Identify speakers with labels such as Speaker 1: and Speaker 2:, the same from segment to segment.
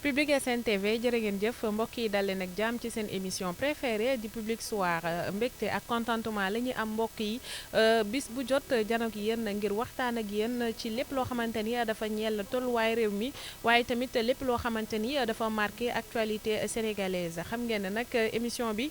Speaker 1: Public SN TV jërë ngeen jëf mbokk yi dal leen ak jàmm ci seen émission préférée di Public Soir mbégte ak contentement la ñuy am mbokk yi bis bu jot jano ak yéen ngir waxtaan ak yéen ci lépp loo xamante ni dafa ñeel tolluwaay réew mi waaye tamit lépp loo xamante ni dafa marqué actualité sénégalaise xam ngeen ne nag émission bi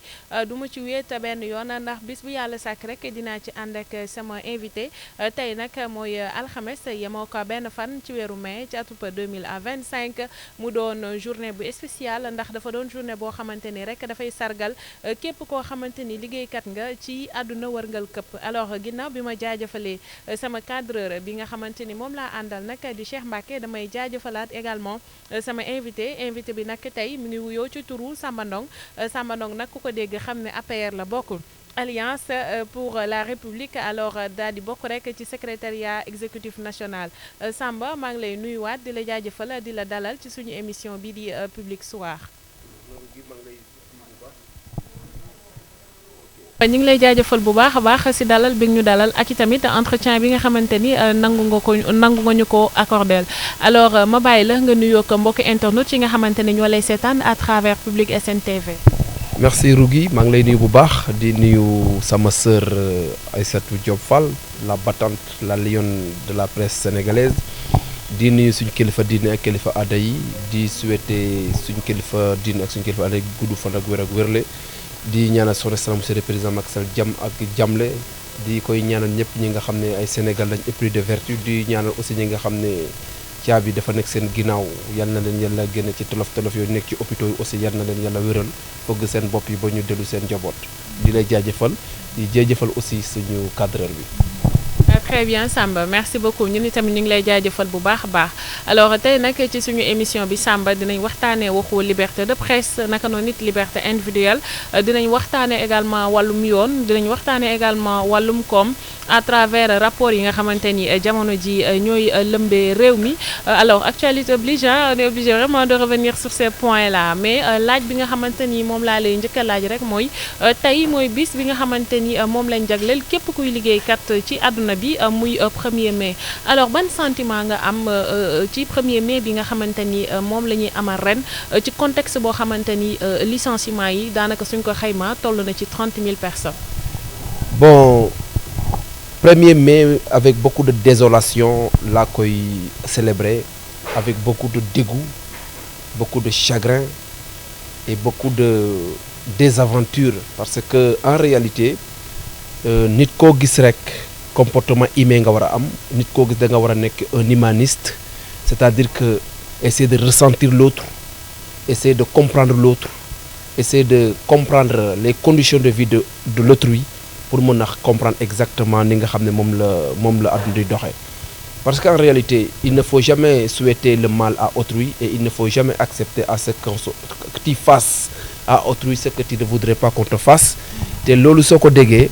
Speaker 1: du ma ci wéet benn yoon ndax bis bu yàlla sàkk rek dinaa ci ànd ak sama invité tey nag mooy alxames yemoo ko benn fan ci weeru mai ci atub 2025 mu doon journée bu spéciale ndax dafa doon journée boo xamante ni rek dafay sargal képp koo xamante ni liggéeykat nga ci àdduna wërngal këpp alors ginnaaw bi ma jaajëfalee sama cadreur bi nga xamante ni moom laa àndal nag di Cheikh Mbacké damay jaajëfalaat également sama invité bi nag tey mi ngi wuyoo ci turu Samba Ndong nag ku ko dégg xam ne APR la bokk Alliance pour la République alors daal di bokk rek ci secrétariat exécutif national Samba maa ngi lay nuyuwaat di la jaajëfal di la dalal ci suñu émission bi di Public Soir. ñu ngi lay jaajëfal bu baax a baax ci dalal bi ñu dalal ak i tamit entretien bi nga xamante ni nangu nga ñu ko accordé alors ma bàyyi la nga nuyoo ko mbokki internet yi nga xamante ni ñoo lay seetaan à travers Public SN TV.
Speaker 2: merci Rougui maa ngi lay nuyu bu baax di nuyu sama sœur Aïssatou Diop Fall la battante la lionne de la presse sénégalaise di nuyu suñu kilifa diine ak kilifa aada yi di souhaiter suñu kilifa diine ak suñu kilifa aada yi gudd fan ak wér ak wérle di ñaanal son excellence monsieur le président Macky Sall jàmm ak jàmmle di koy ñaanal ñëpp ñi nga xam ne ay Sénégal lañ épris de vertu di ñaanal aussi ñi nga xam ne caabi dafa nekk seen ginnaaw yal na leen yàlla génne ci tolof yooyu nekk ci hôpitaux yi aussi yal na leen yàlla wéral fëgg seen bopp yi ba ñu dellu seen njaboot di lay jaajëfal di jaajëfal aussi suñu cadreur bi.
Speaker 1: Très bien Samba merci beaucoup ñun itamit ñu ngi lay jaajëfal bu baax a baax alors tey nag ci suñu émission bi Samba dinañ waxtaanee waxu liberté de presse naka noonu nit liberté individuelle dinañ waxtaanee également wàllum yoon dinañ waxtaanee également wàllum koom à travers rapport yi nga xamante ni jamono ji ñooy lëmbee réew mi alors actualité oblige on est obligé vraiment de revenir sur ces points là mais laaj bi nga xamante ni moom laa lay njëkk a laaj rek mooy tey mooy bis bi nga xamante ni moom lañ jagleel képp kuy liggéeykat ci àdduna bi muy 1er mai alors ban sentiment nga am ci 1er mai bi nga xamante ni moom la ñuy amal ren ci contexte boo xamante ni licenciement yi daanaka suñ ko xayma toll na ci 30 000 personnes.
Speaker 2: Bon 1er mai avec beaucoup de désolation laa koy célébrer avec beaucoup de dégoût beaucoup de chagrin et beaucoup de désaventure parce que en réalité nit koo gis rek. comportement humain nga war a am nit koo gis da nga war a nekk un humaniste c'est-à-dire que essayer de ressentir l'autre essayer de comprendre l'autre essayer de comprendre les conditions de vie de l'autrui pour mën a comprendre exactement ni nga xam ne moom la àdduna di doxee parce qu'en réalité il ne faut jamais souhaiter le mal à autrui et il ne faut jamais accepter à ce que tu fasses à autrui ce que tu ne voudrais pas qu'on te fasse te loolu soo ko déggee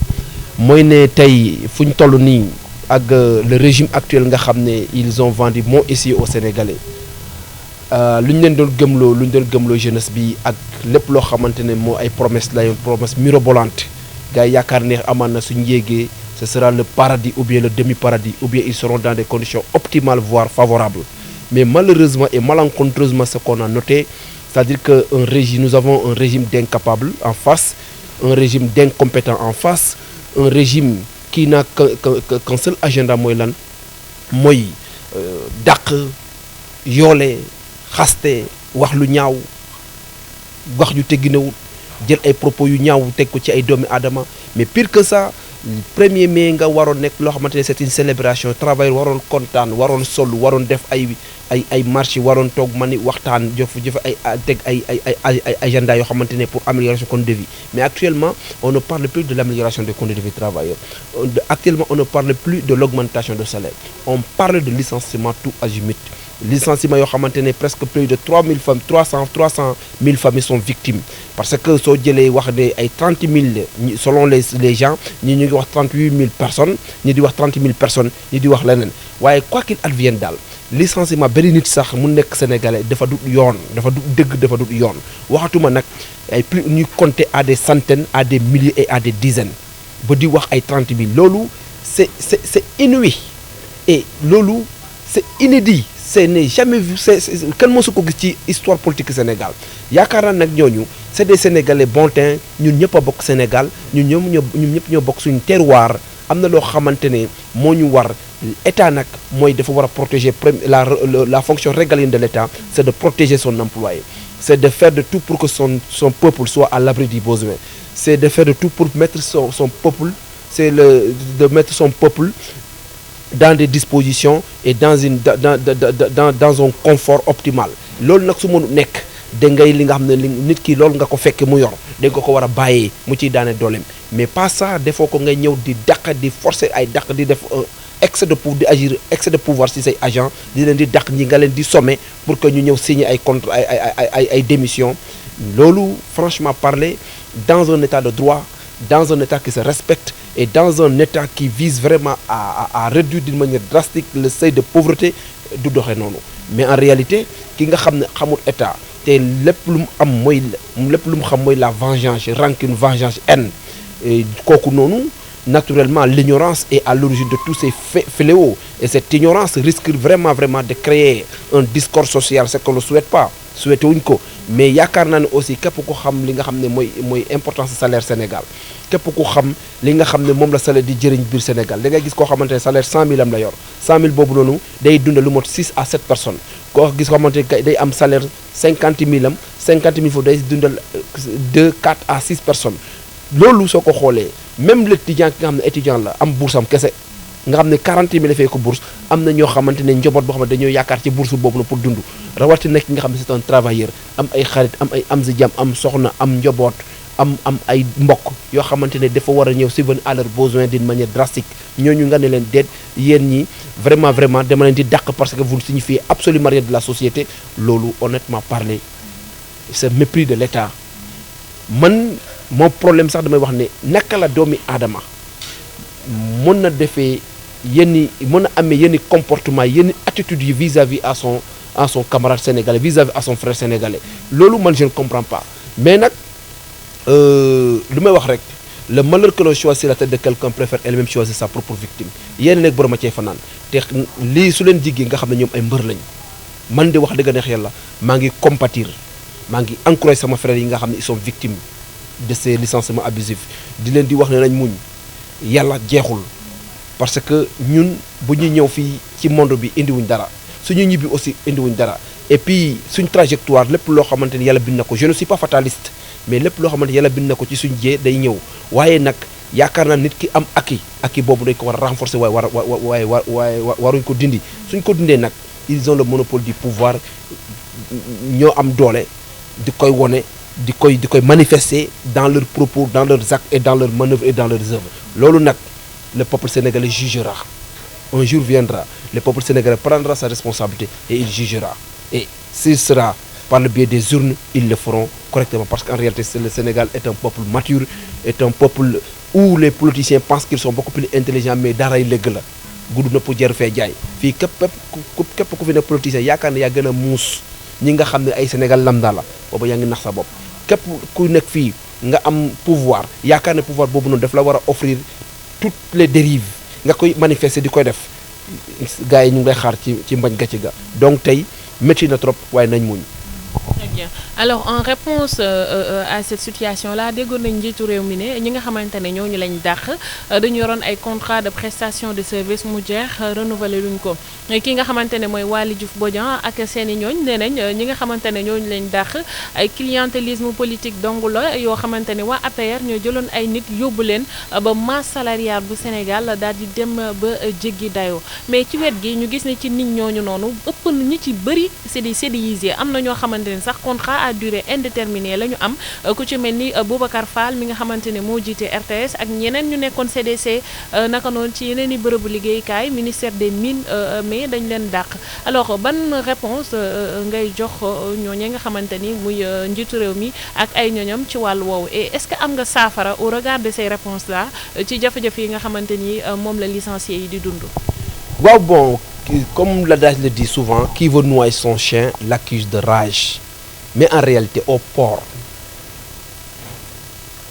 Speaker 2: mooy ne tey fu ñu toll nii ak le régime actuel nga xam ne ils ont vendu mont ici aux Sénégalais lu ñu leen doon gëmloo jeunesse bi ak lépp loo xamante ne moo ay promesse la yoon promesse mirobolante gars yi yaakaar ne amaan na suñu yéegee ce sera le paradis ou bien le demi-paradis ou bien ils seront dans des conditions optimales voire favorables mais malheureusement et malencontreusement ce qu'on a noté c'est-à-dire que nous avons un régime d'incapables en face un régime d'incompétents en face un régime qui n'a qu'un seul agenda mooy lan mooy dàq yoole xaste wax lu ñaaw wax ju tegginewul jël ay propos yu ñaaw teg ko ci ay doomi aadama mais pire que ça 1er mai nga waroon nekk loo xamante ne c'est une célébration travail waroon kontaan waroon sol waroon def ay marche waroon toog ma ni waxtaan jëf ay teg ay agenda yoo xamante ne pour amélioration conditions de vie mais actuellement on ne parle plus de l'amélioration des conditions de vie travailleurs actuellement on ne parle plus de l'augmentation de salaire on parle de licenciement tout azimut licenciement yoo xamante ne presque plus de 300 000 familles sont victimes parce que soo jëlee wax ne ay 30 000 selon les gens ñi ñu ngi wax 38 000 personnes ñi di wax 30 000 personnes ñi di wax leneen waaye quoi qu'il advienne daal licenciement benn nit sax mu nekk sénégalais dafa du yoon dafa du dëgg dafa du yoon waxatuma nag ay plus ñuy compter à des centaines à des milliers et à des dizaines ba di wax ay 30 000 loolu c'est inouï et loolu c'est inédit c'est n'est jamais vu kenn mosu ko gis ci histoire politique Sénégal yaakaar naa nag ñooñu c'est des Sénégalais bon teint ñun ñëpp a bokk Sénégal ñun ñëpp ñoo bokk suñu terroir am na loo xamante ne moo ñu war état nag mooy dafa war a protéger la fonction régalienne de l'état c'est de protéger son employé c'est de faire de tout pour que son peuple soit à l'abri du besoin c'est de faire de tout pour mettre son peuple de mettre son peuple dans des dispositions et dans un confort optimal loolu nag su mënu nekk da ngay li nga xam ne nit ki loolu nga ko fekk mu yor da nga ko war a bàyyee mu ciy daane dooleem mais pas ça defoo ko ngay ñëw di dàq di forcer ay dàq di def excès de pouvoir ci say agent di leen di dàq ñi nga leen di sommer pour que ñu ñëw signer ay contre ay démission loolu franchement parler dans un état de droit dans un état qui se respecte et dans un état qui vise vraiment à réduire d'une manière drastique le seuil de pauvreté du doxee noonu mais en réalité ki nga xam ne xamul état te lépp lu mu xam mooy la vengeance rancune vengeance haine kooku noonu naturellement l'ignorance est à l'origine de tous ces fléaux et cette ignorance risque vraiment de créer un discours social ce qu'on ne souhaite pas souhaité wuñ ko mais yaakaar naa ne aussi képp ku xam li nga xam ne mooy importance salaire Sénégal képp ku xam li nga xam ne moom la salaire di jëriñ biir Sénégal da ngay gis koo xamante ne salaire 100 000 am la yor 100 000 boobu noonu day dundal lu mot 6 à 7 personnes koo gis koo xamante ne day am salaire 50 000 am 50 000 foofu day dundal 2 4 à 6 personnes loolu soo ko xoolee même l'étudiant ki nga xam ne étudiant la am bourse am kese nga xam ne 40 000 la fay ko bourse am na ñoo xamante ne njaboot boo xam ne dañoo yaakaar ci bourse boobu na pour dund rawatina ki nga xam ne c'est un travailleur am ay xarit am ay am si jàmm am soxna am njaboot am ay mbokk yoo xamante ne dafa war a ñëw subvenir à leurs besoins d'une manière drastique ñooñu nga ne leen déet yéen ñi vraiment dama leen di dàq parce que vous ne signifiez absolument rien de la société loolu honnêtement parler c'est mépris de l'État man mon problème sax damay wax ne naka la doomi aadama mën na defee mën na amee yenn comportement yenn attitudes yi vis-à-vis à son camarade sénégalais vis-à-vis à son frère sénégalais loolu man je ne comprends pas mais nag lu may wax rek le malheur que l'on choisit la tête de quelqu'un préfère elle-même choisir sa propre victime yéen nekk borom a cee fanaan te lii su leen jigee nga xam ne ñoom ay mbër lañ man de wax dëgg neex yàlla maa ngi compatir maa ngi encourager sama frères yi nga xam ne ils sont victimes de ces licenciements abusifs di leen di wax ne nañ muñ yàlla jeexul parce que ñun bu ñuy ñëw fii ci monde bi indiwuñ dara suñu ñibbi aussi indiwuñ dara et puis suñ trajectoire lépp loo xamante ni yàlla bind na ko je ne suis pas fataliste mais lépp loo xamante ni yàlla bind na ko ci suñ jee day ñëw waaye nag yaakaar naa nit ki am acquis boobu dañ ko war a renforcer waaye waruñ ko dindi suñ ko dindee nag ils ont le monopole du pouvoir ñoo am doole di koy wone di koy manifester dans leurs propos dans leurs actes et dans leurs manœuvres et dans leurs œuvres loolu nag le peuple sénégalais jugera un jour viendra le peuple sénégalais prendra sa responsabilité et il jugera et s'il sera par le biais des urnes ils le feront correctement parce qu'en réalité le Sénégal est un peuple mature est un peuple où les politiciens pensent qu'ils sont beaucoup plus intelligents mais daray lëgg la gudd na pour jar fee jaay fii képp ku fi ne politicien yaakaar ne yaa gën a muus ñi nga xam ne ay Sénégal lambda la booba yaa ngi nax sa bopp képp ku nekk fii nga am pouvoir yaakaar ne pouvoir boobu noonu daf la war a offrir toutes les dérives nga koy manifester di koy def gars yi ñu ngi lay xaar ci mbañ gàcce ga donc tey métti na trop waaye nañ muñ.
Speaker 1: Très bien alors en réponse à cette situation là déggoon nañ njiitu réew mi ne ñi nga xamante ne ñooñu lañ dàq dañu yoroon ay contrat de prestation de service mu jeex renouveler luñ ko ki nga xamante ne mooy Waly Diouf Bodian ak seeni ñooñ nee nañ ñi nga xamante ne ñooñu lañ dàq ay clientélisme politique dong la yoo xamante ne waa APR ñoo jëloon ay nit yóbbu leen ba masse salariale bu Sénégal daal di dem ba jéggi dayoo mais ci wet gi ñu gis ne ci nit ñooñu noonu ëpp na ñi ci bëri c'est des CDIs am na ñoo xamante ne sax contrat à durée indéterminée la ñu am ku ci mel ni Boubacar Fall mi nga xamante ne moo jiite RTS ak ñeneen ñu nekkoon CDC naka noonu ci yeneen i bërëbu liggéeykaay ministère des mines mais dañ leen dàq alors ban réponse ngay jox ñooñu nga xamante ni muy njiitu réew mi ak ay ñoñam ci wàllu woowu et est-ce que am nga saafara au regard de ces réponses là ci jafe-jafe yi nga xamante ni moom la licencié yi di dund.
Speaker 2: waaw bon comme l'adage le dit souvent qui veut noyer son chien l'accuse de rage. Mais en réalité, au port,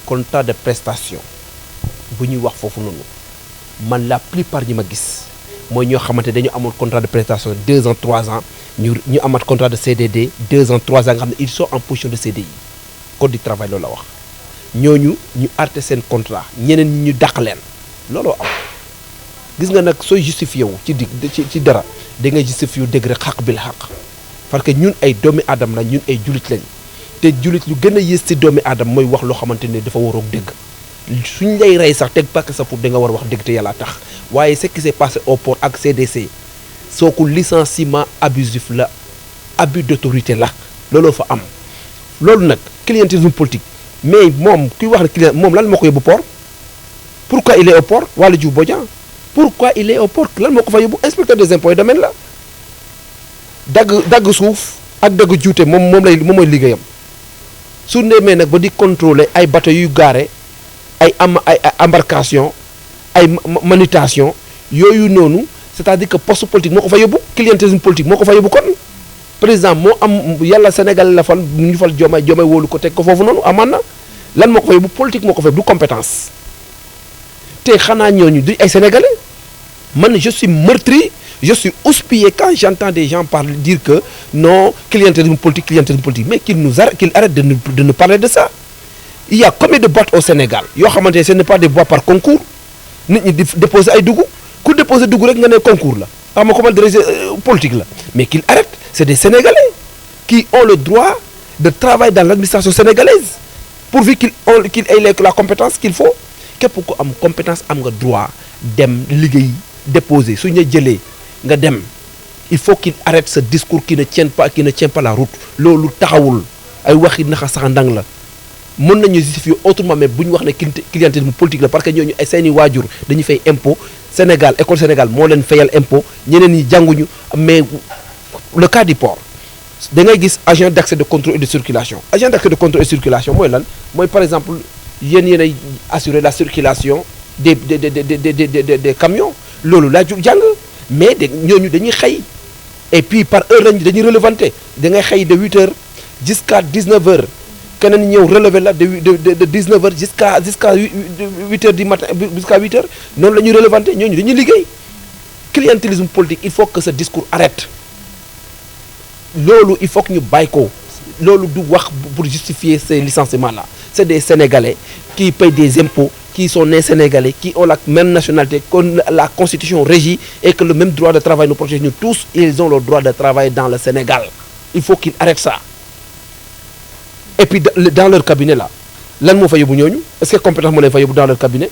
Speaker 2: contrat de prestation, bu ñuy wax foofu noonu man la plupart ñi ma gis mooy ñoo xamante dañu amoon contrat de prestation 2 ans 3 ans ñu amaat contrat de CDD 2 ans 3 ans nga xam ne ils sont en position de CDI code du travail loolu la wax ñooñu ñu arrêté seen contrat ñeneen ñi ñu dàq leen looloo am gis nga nag sooy justifié wu ci dara da ngay justifié wu dëgg rek xaq bil xaq parce que ñun ay doomi aadama la ñun ay julit lañ te julit lu gën a yées ci doomi aadama mooy wax loo xamante ne dafa waroog dëgg suñ lay rey sax teg pàkk sa pour da nga war a wax dëgg te yàlla tax waaye ce qui s'est passé au port ak CDC soo ko licenciement abusif la abus d'autorité la looloo fa am loolu nag clientélisme politique mais moom kuy wax ne client moom lan moo ko yóbbu port pourquoi il est au port Waly Diouf Bodian pourquoi il est au port lan moo ko fa yóbbu inspecteur des impôts et domaines la dagg suuf ak dagg juute moom mooy liggéeyam su demee nag ba di contrôler ay bateau yu gaare ay embarcation ay manutention yooyu noonu c'est-à-dire que poste politique moo ko fa yóbbu clientélisme politique moo ko fa yóbbu kon président moo am yàlla Sénégal la fal ñu fal Diomaye wóolu ko teg ko foofu noonu amaan na lan moo ko fa yóbbu politique moo ko fa yóbbu du compétence te xanaa ñooñu du ay sénégalais man je suis meurtri je suis houspillé quand j'entends des gens dire que non clientélisme politique mais qu'ils arrêtent de nous parler de ça. Il y a combien de boîtes au Sénégal yoo xamante ne ce n'est pas des boîtes par concours nit ñi di déposer ay dugg ku déposer dugg rek nga ne concours la xam nga comment dire politique la mais qu'ils arrêtent c'est des Sénégalais qui ont le droit de travailler dans l'administration sénégalaise pourvu qu'ils aient la compétence qu'il faut képp ku am compétence am nga droit dem liggéey déposer su ñu jëlee nga dem il faut qu'il arrête ce discours qui ne tient pas la route loolu taxawul ay waxi naxa sax ndang la mën nañu justifier autrement mais bu ñu wax ne clientélisme politique la parce que ñooñu ay seeni waajur dañuy fay impôt Sénégal école Sénégal moo leen fayal impôt ñeneen ñi jànguñu mais le cas du port da ngay gis agent d'accès de contrôle et de circulation agent d'accès de contrôle et de circulation mooy lan mooy par exemple yéenay assurer la circulation des camions loolu laa jàng mais ñooñu dañuy xëy et puis par heure lañ dañuy relevanté da ngay xëy de 8 heures jusqu'à 19 heures keneen ñëw relevé la de 19 heures jusqu'à 8 heures du matin jusqu'à 8 heures noonu la ñuy relevanté ñooñu dañuy liggéey clientélisme politique il faut que ce discours arrête loolu il faut que ñu bàyyi ko loolu du wax pour justifier ces licenciements là c'est des Sénégalais qui payent des impôts qui sont nés Sénégalais qui ont la même nationalité que la constitution régit et que le même droit de travail nous protège nous tous ils ont le droit de travailler dans le Sénégal il faut qu'ils arrêtent ça et puis dans leur cabinet là lan moo fa yóbbu ñooñu est-ce que compétence moo leen fa yóbbu dans leur cabinet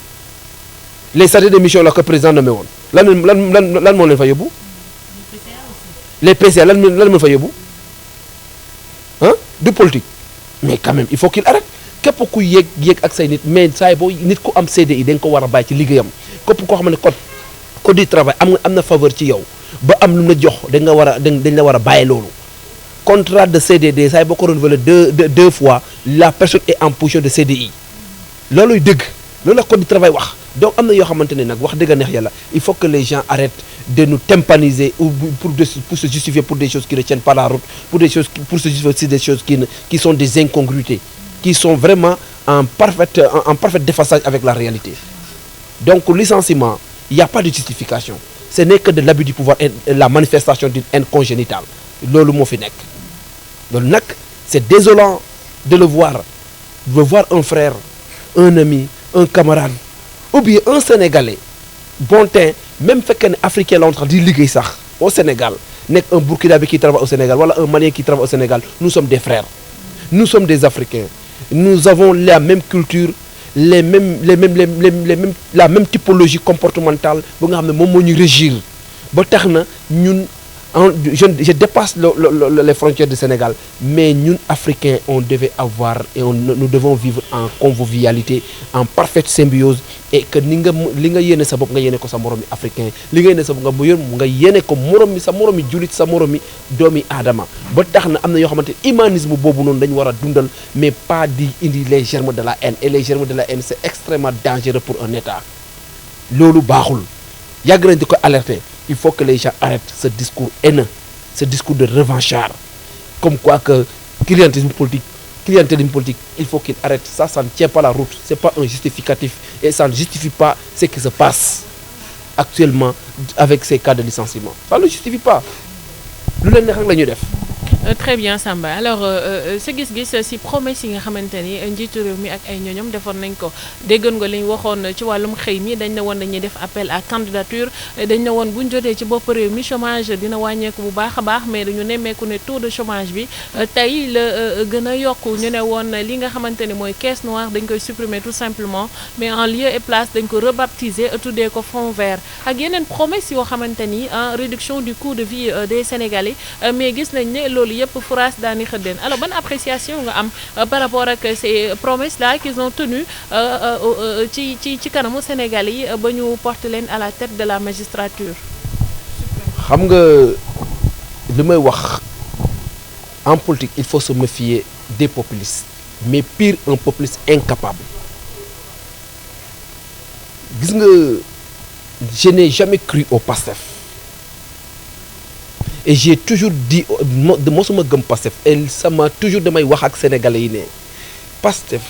Speaker 2: les chargés de mission la que président nommé woon lan moo leen fa yóbbu les PCA lan moo fa yóbbu ah du politique mais quand même il faut qu'il arrête képp ku yéeg ak say nit mais saa boo nit ku am CDI da nga ko war a bàyyi ci liggéeyam képp koo xam ne code du travail am na faveur ci yow ba am lu mu la jox dañ la war a bàyyi loolu contrat de CDD saa boo ko renouvelé deux fois la personne est en position de CDI looluy dëgg loolu la code du travail wax donc am na yoo xamante ne nag wax dëgg neex yàlla il faut que les gens arrêtent de nous tympaniser ou pour se justifier pour des choses qui ne tiennent pas la route pour se justifier des choses qui sont des incongruités qui sont vraiment en parfait déphasage avec la réalité donc licenciement il n'y a pas de justification ce n'est que de l'abus du pouvoir et la manifestation d'une haine congénitale loolu moo fi nekk loolu nag c'est désolant de le voir un frère un ami un camarade ou bien un Sénégalais bon teint même fekkee ne africain la woon sax di liggéey sax au Sénégal nekk un Burkinabé qui travaille au Sénégal wala un Malien qui travaille au Sénégal nous sommes des frères nous sommes des Africains nous avons la même culture la même typologie comportementale ba nga xam ne moom moo ñu régir ba tax na ñun je dépasse les frontières du Sénégal mais ñun Africains on devait avoir et nous devons vivre en convivialité en parfaite symbiose et que li nga yéene sa bopp nga yéene ko sa moromi africain li nga yéene sa bopp nga yéene ko sa moromi jullit sa moromi doomi aadama ba tax na am na yoo xamante humanisme boobu noonu dañu war a dundal mais pas di indi les germes de la haine et les germes de la haine c'est extrêmement dangereux pour un État loolu baaxul yàgg nañ di ko alerter il faut que les gens arrêtent ce discours haineux ce discours de revanchard comme quoi que clientélisme politique clientélisme politique, il faut qu'il arrête. Ça ne tient pas la route. C'est pas un justificatif et ça ne justifie pas ce qui se passe actuellement avec ces cas de licenciement. Ça ne le justifie pas. Lu leen neex rek la ñuy def.
Speaker 1: Très bien Samba alors sa gis-gis si promesse yi nga xamante ni njiitu réew mi ak ay ñoñom defoon nañ ko déggoon nga li ñu waxoon ci wàllum xëy mi dañ ne woon dañuy def appel à candidature dañ ne woon bu ñu jotee ci bopp réew mi chômage dina wàññeeku bu baax a baax mais dañu nemmeeku ne taux de chômage bi tey la gën a yokku ñu ne woon li nga xamante ni mooy caisse noire dañ koy supprimer tout simplement mais en lieu et place dañ ko rebaptiser tuddee ko fonds vert ak yeneen promesse yoo xamante ni réduction du coût de vie des Sénégalais mais gis nañ ne loolu yëpp foras daani xëddeen alors bonne appréciation nga am par rapport ak ces promesses là qu'ils ont tenues ci kanamu Sénégalais yi ba ñu porter leen à la tête de la magistrature.
Speaker 2: xam nga li may wax en politique il faut se méfier des populistes mais pire un populiste incapable gis nga je n'ai jamais cru au PASTEF. Et j'ai toujours dit mosuma gëm Pastef et ça m'a toujours damay wax ak sénégalais yi ne Pastef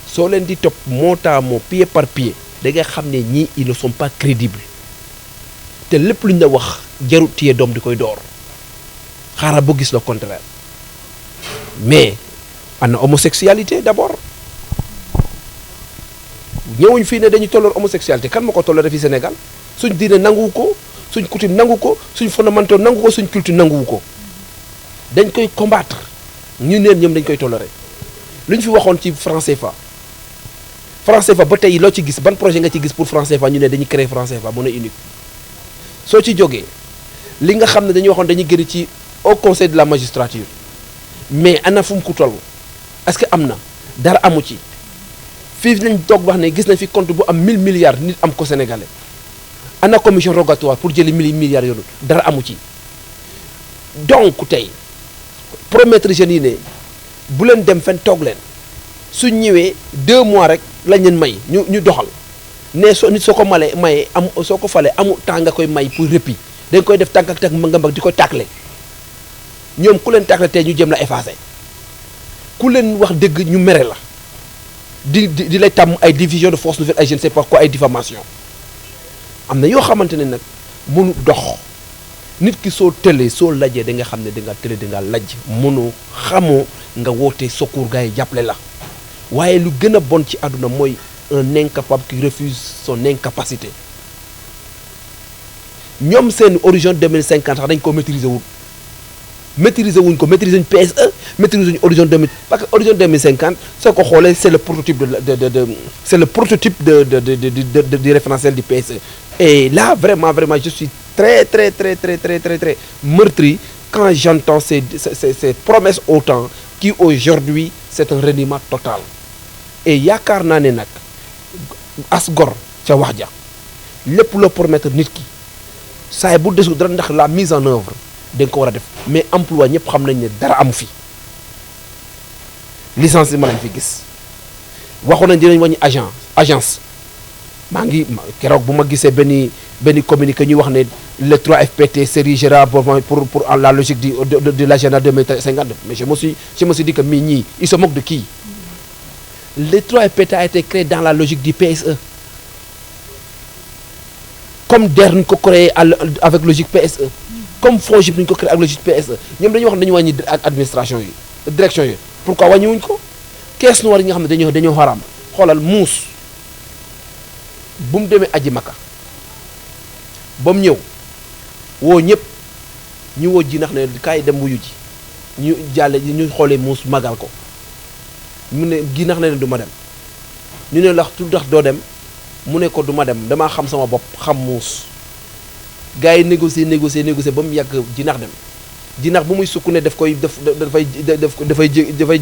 Speaker 2: soo leen di topp mot à mot pied par pied da nga xam ne ñii ils ne sont pas crédibles te lépp lu ñu la wax jarut téye doom di koy door xaaral ba gis le contraire mais ana homosexualité d'abord ñëwuñ fii ne dañu tolloon homosexualité kan ma ko tolloo fi Sénégal suñ diine nanguwu ko. suñ coutume nangu ko suñ fondamental nangu ko suñ culture nanguwu ko dañ koy combattre ñu neen ñoom dañ koy tolérer lu ñu fi waxoon ci franc CFA ba tey loo ci gis ban projet nga ci gis pour franc CFA ñu ne dañuy créer franc CFA monnaie unique soo ci jógee li nga xam ne dañuy waxoon dañuy gëri ci au conseil de la magistrature mais ana fu mu ko toll est-ce que am na dara amu ci fii nañ toog wax ne gis nañ fi compte bu am 1000 milliards nit am ko sénégalais ana commission rogatoire pour jëli milliards yoonu dara amu ci donc tey promettre jeunes yi ne bu leen dem fenn toog leen suñ ñëwee 2 mois rek lañ leen may ñu doxal ne nit soo ko mayee soo ko falee amu temps nga koy may pour répit dañ koy def tànk ak tànk nga mbag di ko tàkkale ñoom ku leen tàkkale tey ñu jëm la effacer ku leen wax dëgg ñu mere la di lay tàmm ay division de force nouvelle ay je ne sais pas quoi ay diffamation am na yoo xamante ne nag mënu dox nit ki soo tëlee soo lajee da nga xam ne da nga tële da nga laj mënu xamoo nga woote secours gars yi jàppale la waaye lu gën a bon ci àdduna mooy un incapable qui refuse son incapacité ñoom seen horizon 2050 sax dañ ko maîtriser wuñ ko maîtriser wuñ PSE maîtriser wuñ horizon 2000 parce que horizon 2050 soo ko xoolee c'est le prototype c'est le prototype du référentiel du PSE et là vraiment je suis très meurtri quand j'entends ces promesses autant qui aujourd'hui c'est un reniement total et yaakaar naa ne nag as gor ca wax ja lépp loo promettre nit ki saay bu desu dara ndax la mise en œuvre da nga ko war a def mais emploi ñëpp xam nañ ne dara amu fi licenciement lañ fi gis waxoon nañ dinañ wàññi agence maa ngi keroog bu ma gisee benn communiqué ñuy wax ne le 3FPT s'érigera pour la logique de l'agenda 2050 mais je me suis dit que ñii ils se moquent de qui le 3FPT a été créé dans la logique du PSE comme DER ñu ko créé avec logique PSE comme FONGIP ñu ko créé ak logique PSE ñoom dañuy wax dañu wàññi administration yi direction yi pourquoi wàññiwuñ ko caisse noire yi nga xam ne dañoo xaraam xoolal muus bu mu demee aji Makka ba mu ñëw woo ñëpp ñu woo ji ndax ne kaay dem wuyu ji ñu jàlle ñu xoolee muus magal ko mu ne gi nax ne du ma dem ñu ne lax tu tax doo dem mu ne ko du ma dem damaa xam sama bopp xam muus gars yi négocier ba mu yàgg jinax dem jinax bu muy sukk ne dafay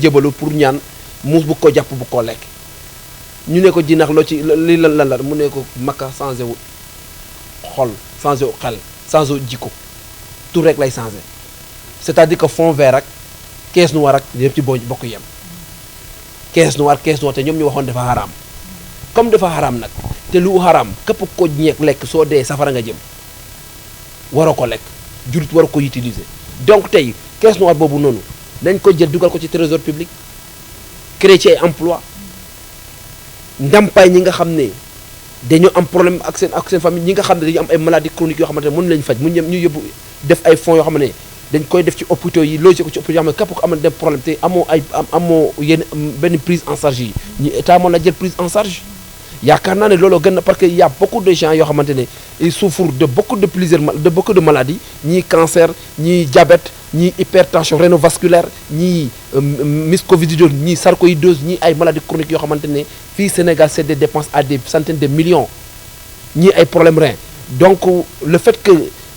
Speaker 2: jëbalu pour ñaan muus bu ko jàpp bu ko lekk ñu ne ko jinax loo ci li lan la mu ne ko Makka changé wu xol changé wu xel changé wu jikko tout rek lay changé c'est-à-dire que fond vert ak caisse noire ak yëpp ci bokk yem caisse noire te ñoom ñu waxoon dafa xaraam comme dafa xaraam nag te lu xaraam képp ko ñeek lekk soo dee safara nga jëm waroo ko lekk jurit waroo ko utiliser donc tey caisse noire boobu noonu dañ ko jël dugal ko ci trésor public créer ci ay emploi ndàmpaay ñi nga xam ne dañoo am problème ak seen famille ñi nga xam ne dañu am ay maladies chroniques yoo xamante ne mënu lañu faj mun ñu yóbbu def ay fonds yoo xam ne dañ koy def ci hôpitaux yi logé ko ci hôpitaux yoo xam ne képp ko amal dem problème te amoo yenn benn prise en charge yi ñu état moo la jël prise en charge yaakaar naa ne looloo gën na parce que y a beaucoup de gens yoo xamante ne ils souffrent de beaucoup de maladies ñii cancer ñii diabète ñii hypertension rénovasculaire ñii muscoviscidose ñii sarcoïdose ñii ay maladies chroniques yoo xamante ne fii Sénégal c'est des dépenses à des centaines de millions ñii ay problèmes rein donc le fait que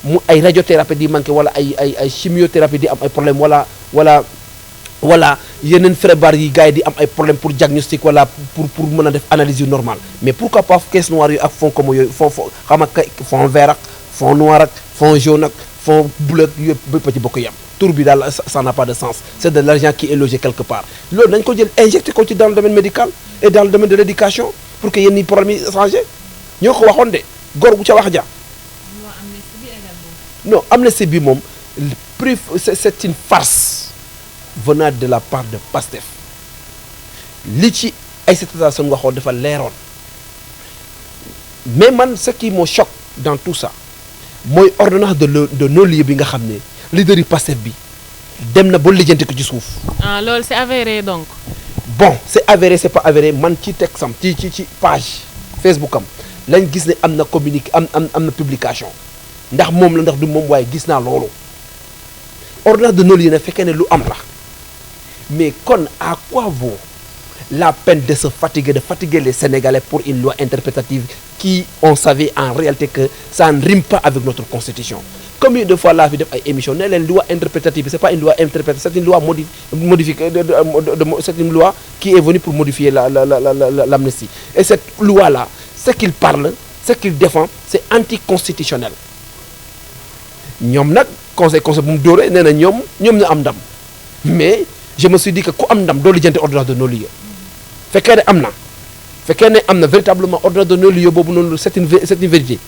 Speaker 2: mu ay radiothérapie di manqué wala ay chimiothérapie di am ay problème wala yeneen feebar yi gars yi di am ay problème pour diagnostic wala pour mën a def analyse yu normale mais pourquoi pas caisse noire yooyu ak fonds commun yooyu fond xam nga fond vert ak fond noir ak fond jaune ak fond bleu yëpp bépp ci bokk yam tur bi daal ça n'a pas de sens c'est de l'argent qui est logé quelque part loolu dañ ko jël injecté ko ci dans le domaine médical et dans le domaine de l'éducation pour que yenn problème yi changé ñoo ko waxoon de góor gu ca wax ja non amnistie bi moom c'est une farce venant de la part de Pastef li ci Aïssata Tall Sall waxoon dafa leeroon mais man ce qui me choque dans tout ça mooy ordonnance de non-lieu bi nga xam ne leader yi Pastef bi dem na ba lijjanti ko ci suuf.
Speaker 1: ah loolu c'est avéré donc.
Speaker 2: bon c'est avéré c'est pas avéré man ci texte am ci page Facebook am lañ gis ne am na communiqué am na publication ndax moom la ndax du moom waaye gis naa loolu ordonnance de non-lieu na fekkee ne lu am la. Mais à quoi vaut la peine de se fatiguer, de fatiguer les Sénégalais pour une loi interprétative qui, on savait en réalité que ça ne rime pas avec notre constitution. Combien de fois la vie de émission, la loi interprétative, c'est pas une loi interprétative, c'est une loi c'est une loi qui est venue pour modifier l'amnistie. Et cette loi-là, ce qu'il parle, ce qu'il défend, c'est anticonstitutionnel. Ñom nak conseil bu mu doré néna ñom ñu am ndam. Mais je me suis dit que ku am ndam doo lijjanti ordonnance de non-lieu fekkee ne am na véritablement ordonnance de non-lieu boobu noonu c'est une vérité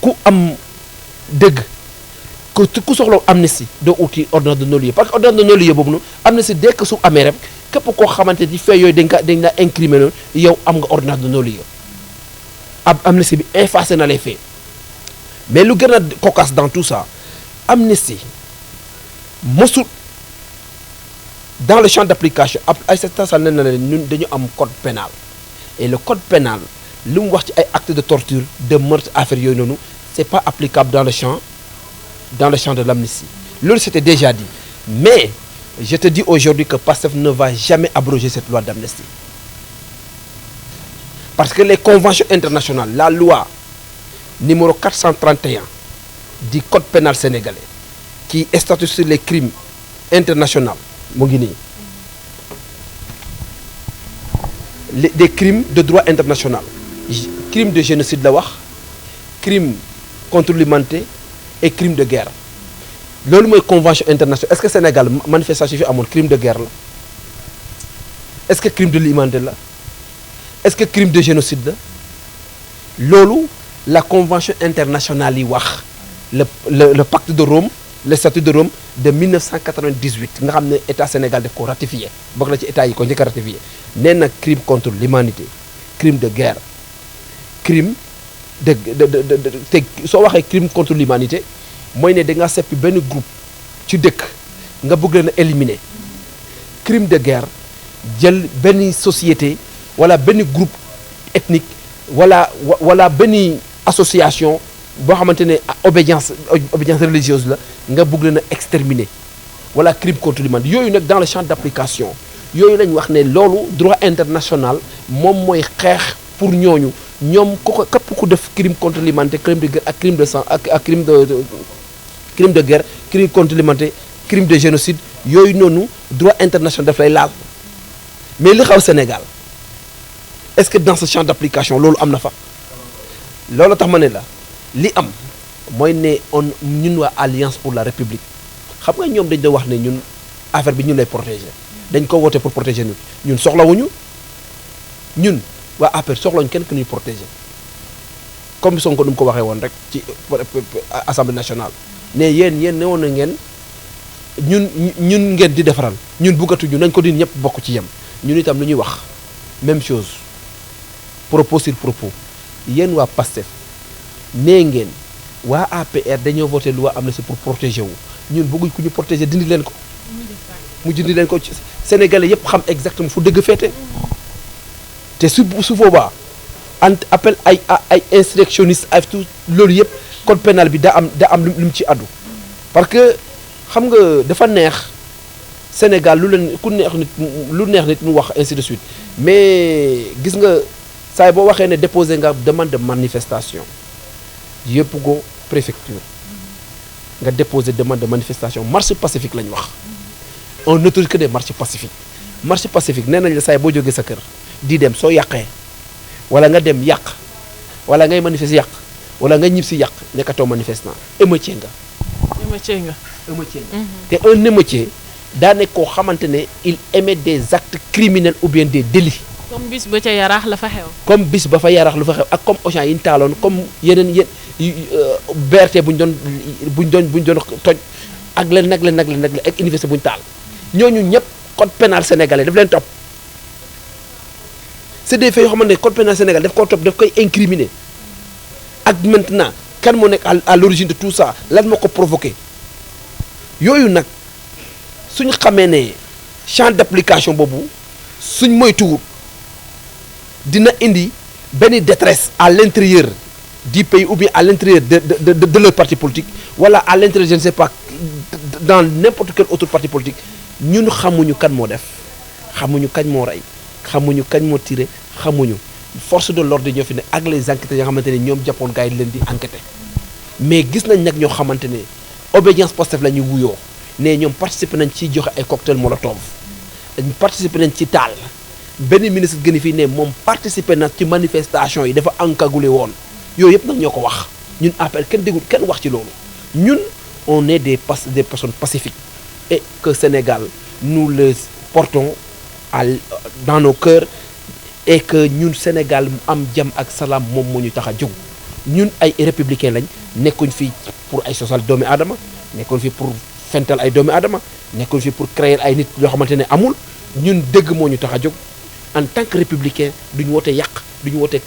Speaker 2: ku am dëgg ku soxla amnistie doo uti ordonnance de non-lieu parce que ordonnance de non-lieu boobu noonu amnistie dès que su amee rek képp koo xamante ni fait yooyu dañ la incriminé noonu yow am nga ordonnance de non-lieu amnistie bi effacé na les faits mais lu gën a cocasse dans tout ça amnistie mosul dans le champ d'application Aïssata Tall Sall nee na leen ñun dañu am code pénal et le code pénal li mu wax ci ay actes de torture de meurtre affaire yooyu noonu c'est pas applicable dans le champ de l'amnistie loolu c'était déjà dit mais je te dis aujourd'hui que Pastef ne va jamais abroger cette loi d'amnistie parce que les conventions internationales la loi numéro 431 du code pénal sénégalais qui statue sur les crimes internationaux mu ngi nii des crimes de droit international crime de génocide la wax crime contre l'humanité et crime de guerre loolu mooy convention internationale est-ce que Sénégal manifestation fi amoon crime de guerre la est-ce que crime de l'humanité la est-ce que crime de génocide la loolu la convention internationale yi wax le pacte de Rome le statut de Rome de 1998 nga xam ne état Sénégal daf ko ratifié bokk na ci état yi ko njëkk a ratifié nee na crime contre l'humanité crime de guerre crime te soo waxee crime contre l'humanité mooy ne da nga seppi benn groupe ci dëkk nga bëgg leen a éliminer crime de guerre jël benn société wala benn groupe ethnique wala benn association boo xamante ne obédience religieuse la nga bëgg leen a exterminer wala crime contre l'humanité yooyu nag dans le champ d'application yooyu lañ wax ne loolu droit international moom mooy xeex pour ñooñu ñoom ko képp ku def crime contre l'humanité crime de guerre ak crime de sang ak crime de guerre crime contre l'humanité crime de génocide yooyu noonu droit international daf lay laal mais li xaw Sénégal est-ce que dans ce champ d'application loolu am na fa loolu tax ma ne la li am mooy ne ñun waa Alliance pour la République xam nga ñoom dañ doon wax ne ñun affaire bi ñun lay protéger dañ ko woote pour protéger ñun soxlawuñu ñun waa APR soxlawuñu kenn ku ñuy protéger comme Sonko nu mu ko waxee woon rek ci Assemblée nationale ne yéen ne woon na ngeen ñun ngeen di defaral ñun buggatuñu nañ ko di ñëpp bokk ci yem ñun itam lu ñuy wax même chose propos sur propos yéen waa PASTEF nee ngeen waa APR dañoo voté loi amnistie pour protéger wu ñun bëgguñ ku ñu protéger dindi leen ko mu dindi leen ko Sénégalais yëpp xam exactement fu dëgg féete te su boobaa appel ay insurrectionniste ay tout loolu yëpp code pénal bi daa am lu mu ci addu parce que xam nga dafa neex Sénégal lu neex nit mu wax ainsi de suite mais gis nga saa boo waxee ne déposé nga demande de manifestation yëpp go préfecture nga déposé demande de manifestation marche pacifique lañ wax on n'autorise que des marches pacifiques marche pacifique nee nañ la saa boo jógee sa kër di dem soo yàqee wala nga dem yàq wala ngay manifester yàq wala nga ñib si yàq nekkatoo manifestant émeutier nga. te un émeutier daa nekk koo xamante ne il émet des actes criminels ou bien des délits.
Speaker 1: comme bis ba ca yaraax la fa xew.
Speaker 2: comme bis ba fa yaraax lu fa xew ak comme Auchan yi ñu taaloon comme yeneen BRT bu ñu doon toj ak leen nag ak université bu ñu taal ñooñu ñëpp code pénal sénégalais daf leen topp. c'est des faits yoo xamante ne code pénal Sénégal daf koo topp daf koy incriminer ak maintenant kan moo nekk à l'origine de tout ça lan moo ko provoqué yooyu nag suñ xamee ne champ d'application boobu suñ moytuwul dina indi benn détresse à l'intérieur du pays ou bien à l'intérieur de leur parti politique wala à l'intérieur je ne sais pas dans n'importe quel autre parti politique ñun xamuñu kan moo def xamuñu kañ moo rey xamuñu kañ moo tiré xamuñu force de l'ordre ñoo fi ne ak les enquêteurs yoo xamante ne ñoom jàppoon gars yi leen di enquêter mais gis nañ nag ñoo xamante ne obédience Pastef la ñu wuyoo ne ñoom participer nañ ci joxe ay cocktail molotov participer nañ ci taal benn ministre gën fii ne moom participer na ci manifestation yi dafa encagoulé woon yooyu yëpp nag ñoo ko wax ñun après kenn déggul kenn wax ci loolu ñun on est des personnes pacifiques et que Sénégal nous les portons dans nos cœurs et que ñun Sénégal mu am jàmm ak salaam moom moo ñu tax a jóg ñun ay républicains lañ nekkuñ fii pour ay sosal doomi aadama nekkuñ fii pour fental ay doomi aadama nekkuñ fii pour créer ay nit yoo xamante ne amul ñun dëgg moo ñu tax a jóg en tant que républicain duñu woote yàq duñu woote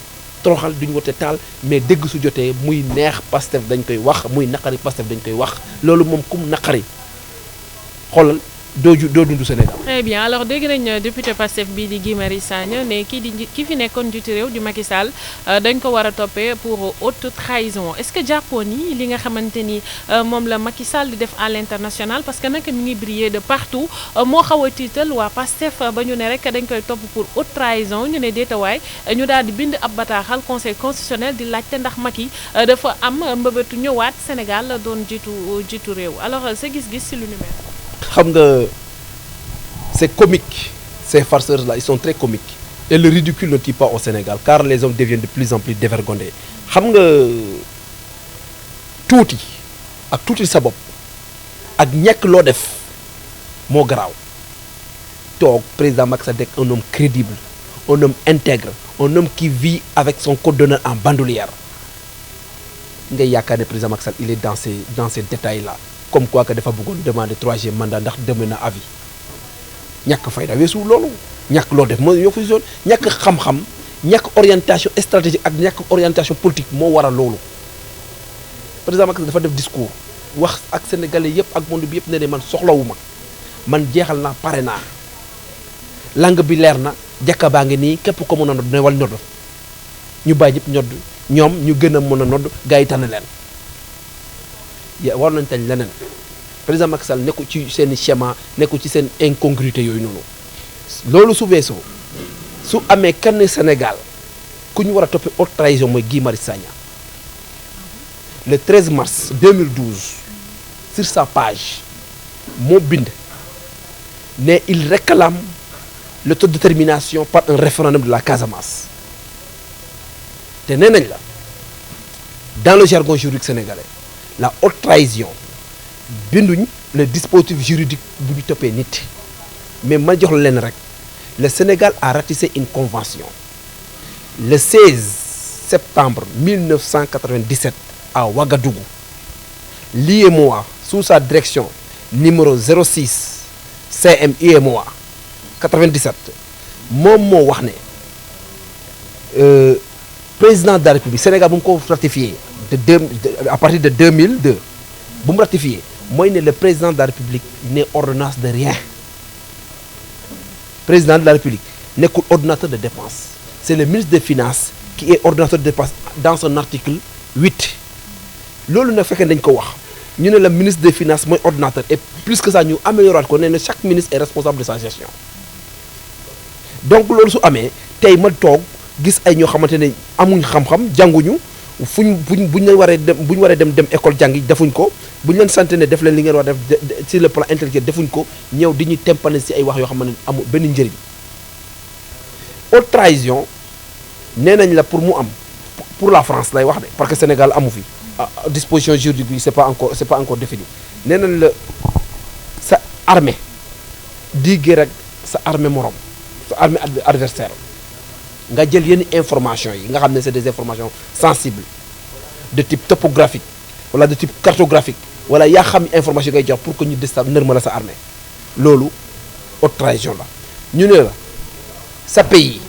Speaker 2: toroxal duñu woote taal mais dëgg su jotee muy neex Pastef dañ koy wax muy naqari Pastef dañ koy wax loolu moom kum naqari xoolal doo dund Sénégal.
Speaker 1: très bien alors dégg nañ député Pastef bii di Guy Marius Sagna ne ki fi nekkoon njiitu réew di Macky Sall dañ ko war a toppee pour haute trahison est-ce que jàppoon ni li nga xamante ni moom la Macky Sall di def à l'international parce que nag mi ngi briller de partout moo xaw a tiital waa Pastef ba ñu ne rek dañ koy topp pour haute trahison ñu ne déetawaay ñu daal di bind ab bataaxal conseil constitutionnel di laajte ndax Macky dafa am mbëbëtu ñëwaat Sénégal doon jiitu réew alors sa gis-gis si lu ni mel.
Speaker 2: xam nga c'est comique ces farceurs là ils sont très comiques et le ridicule ne tue pas au Sénégal car les hommes deviennent de plus en plus dévergondés xam nga tuuti ak tuuti sa bopp ak ñàkk loo def moo garaaw toog président Macky Sall nekk un homme crédible un homme intègre un homme qui vit avec son code d'honneur en bandoulière ngay yaakaar ne président Macky Sall il est dans ces détails là comme quoi que dafa bëggoon demander troisième mandat ndax demee na avis ñàkk fayda weesu loolu ñàkk loo def mooy ñoo fi zone ñàkk xam-xam ñàkk orientation stratégique ak ñàkk orientation politique moo waral loolu président Macky Sall dafa def discours wax ak sénégalais yëpp ak monde bi yëpp ne man soxlawuma man jeexal naa pare naa langue bi leer na jàkka baa ngi nii képp ko mën a nodd ne wal nodd ñu bàyyi ñëpp ñodd ñoom ñu gën a mën a nodd gars yi tànn leen war nañ tañ leneen président Macky Sall nekku ci seen schéma nekku ci seen incongruité yooyu noonu loolu su weesoo su amee kenn Sénégal ku ñu war a toppee haute trahison mooy Guy Marius Sagna le 13 mars 2012 sur sa page moo bind ne il réclame l'autodétermination par un référendum de la Casamance te nee nañ la dans le jargon juridique sénégalais la haute trahison binduñ le dispositif juridique bu ñu toppee nit mais ma jox la leen rek le Sénégal a ratissé une convention le 16 septembre 1997 à Ouagadougou l'UEMOA sous sa direction numéro 06 CM UEMOA 97 moom moo wax ne président de la République Sénégal bu mu ko ratifié à partir de 2002 bu mu ratifié mooy ne le président de la République n'est ordonnance de rien. Président de la République nekkul ordonnateur de dépenses. C'est le ministre des Finances qui est ordonnateur de dépenses dans son article 8 loolu nag fekkee dañ ko wax ñu ne la ministre des Finances mooy ordonnateur et plus que ça ñu améliorer ko ne chaque ministre est responsable de sa gestion. Donc loolu su amee tey ma toog gis ay ñoo xamante ne amuñ xam-xam jànguñu buñ leen waree dem école jàngi defuñ ko buñ leen sant ne def leen li ngeen war def sur le plan intellectuel defuñ ko ñëw di ñu tempane ci ay wax yoo xam ne amul benn njëriñ. Haute trahison nee nañ la pour mu am pour la France lay wax de parce que Sénégal amu fi disposition juridique bi c'est pas encore défini nee nañ la sa armée diggee rek sa armée morom sa armée adversaire nga jël yenn information yi nga xam ne c'est des informations sensibles de type topographique wala de type cartographique wala yaa xam information ngay jox pour que ñu nërma la sa armée loolu haute trahison la ñu ne la sa pays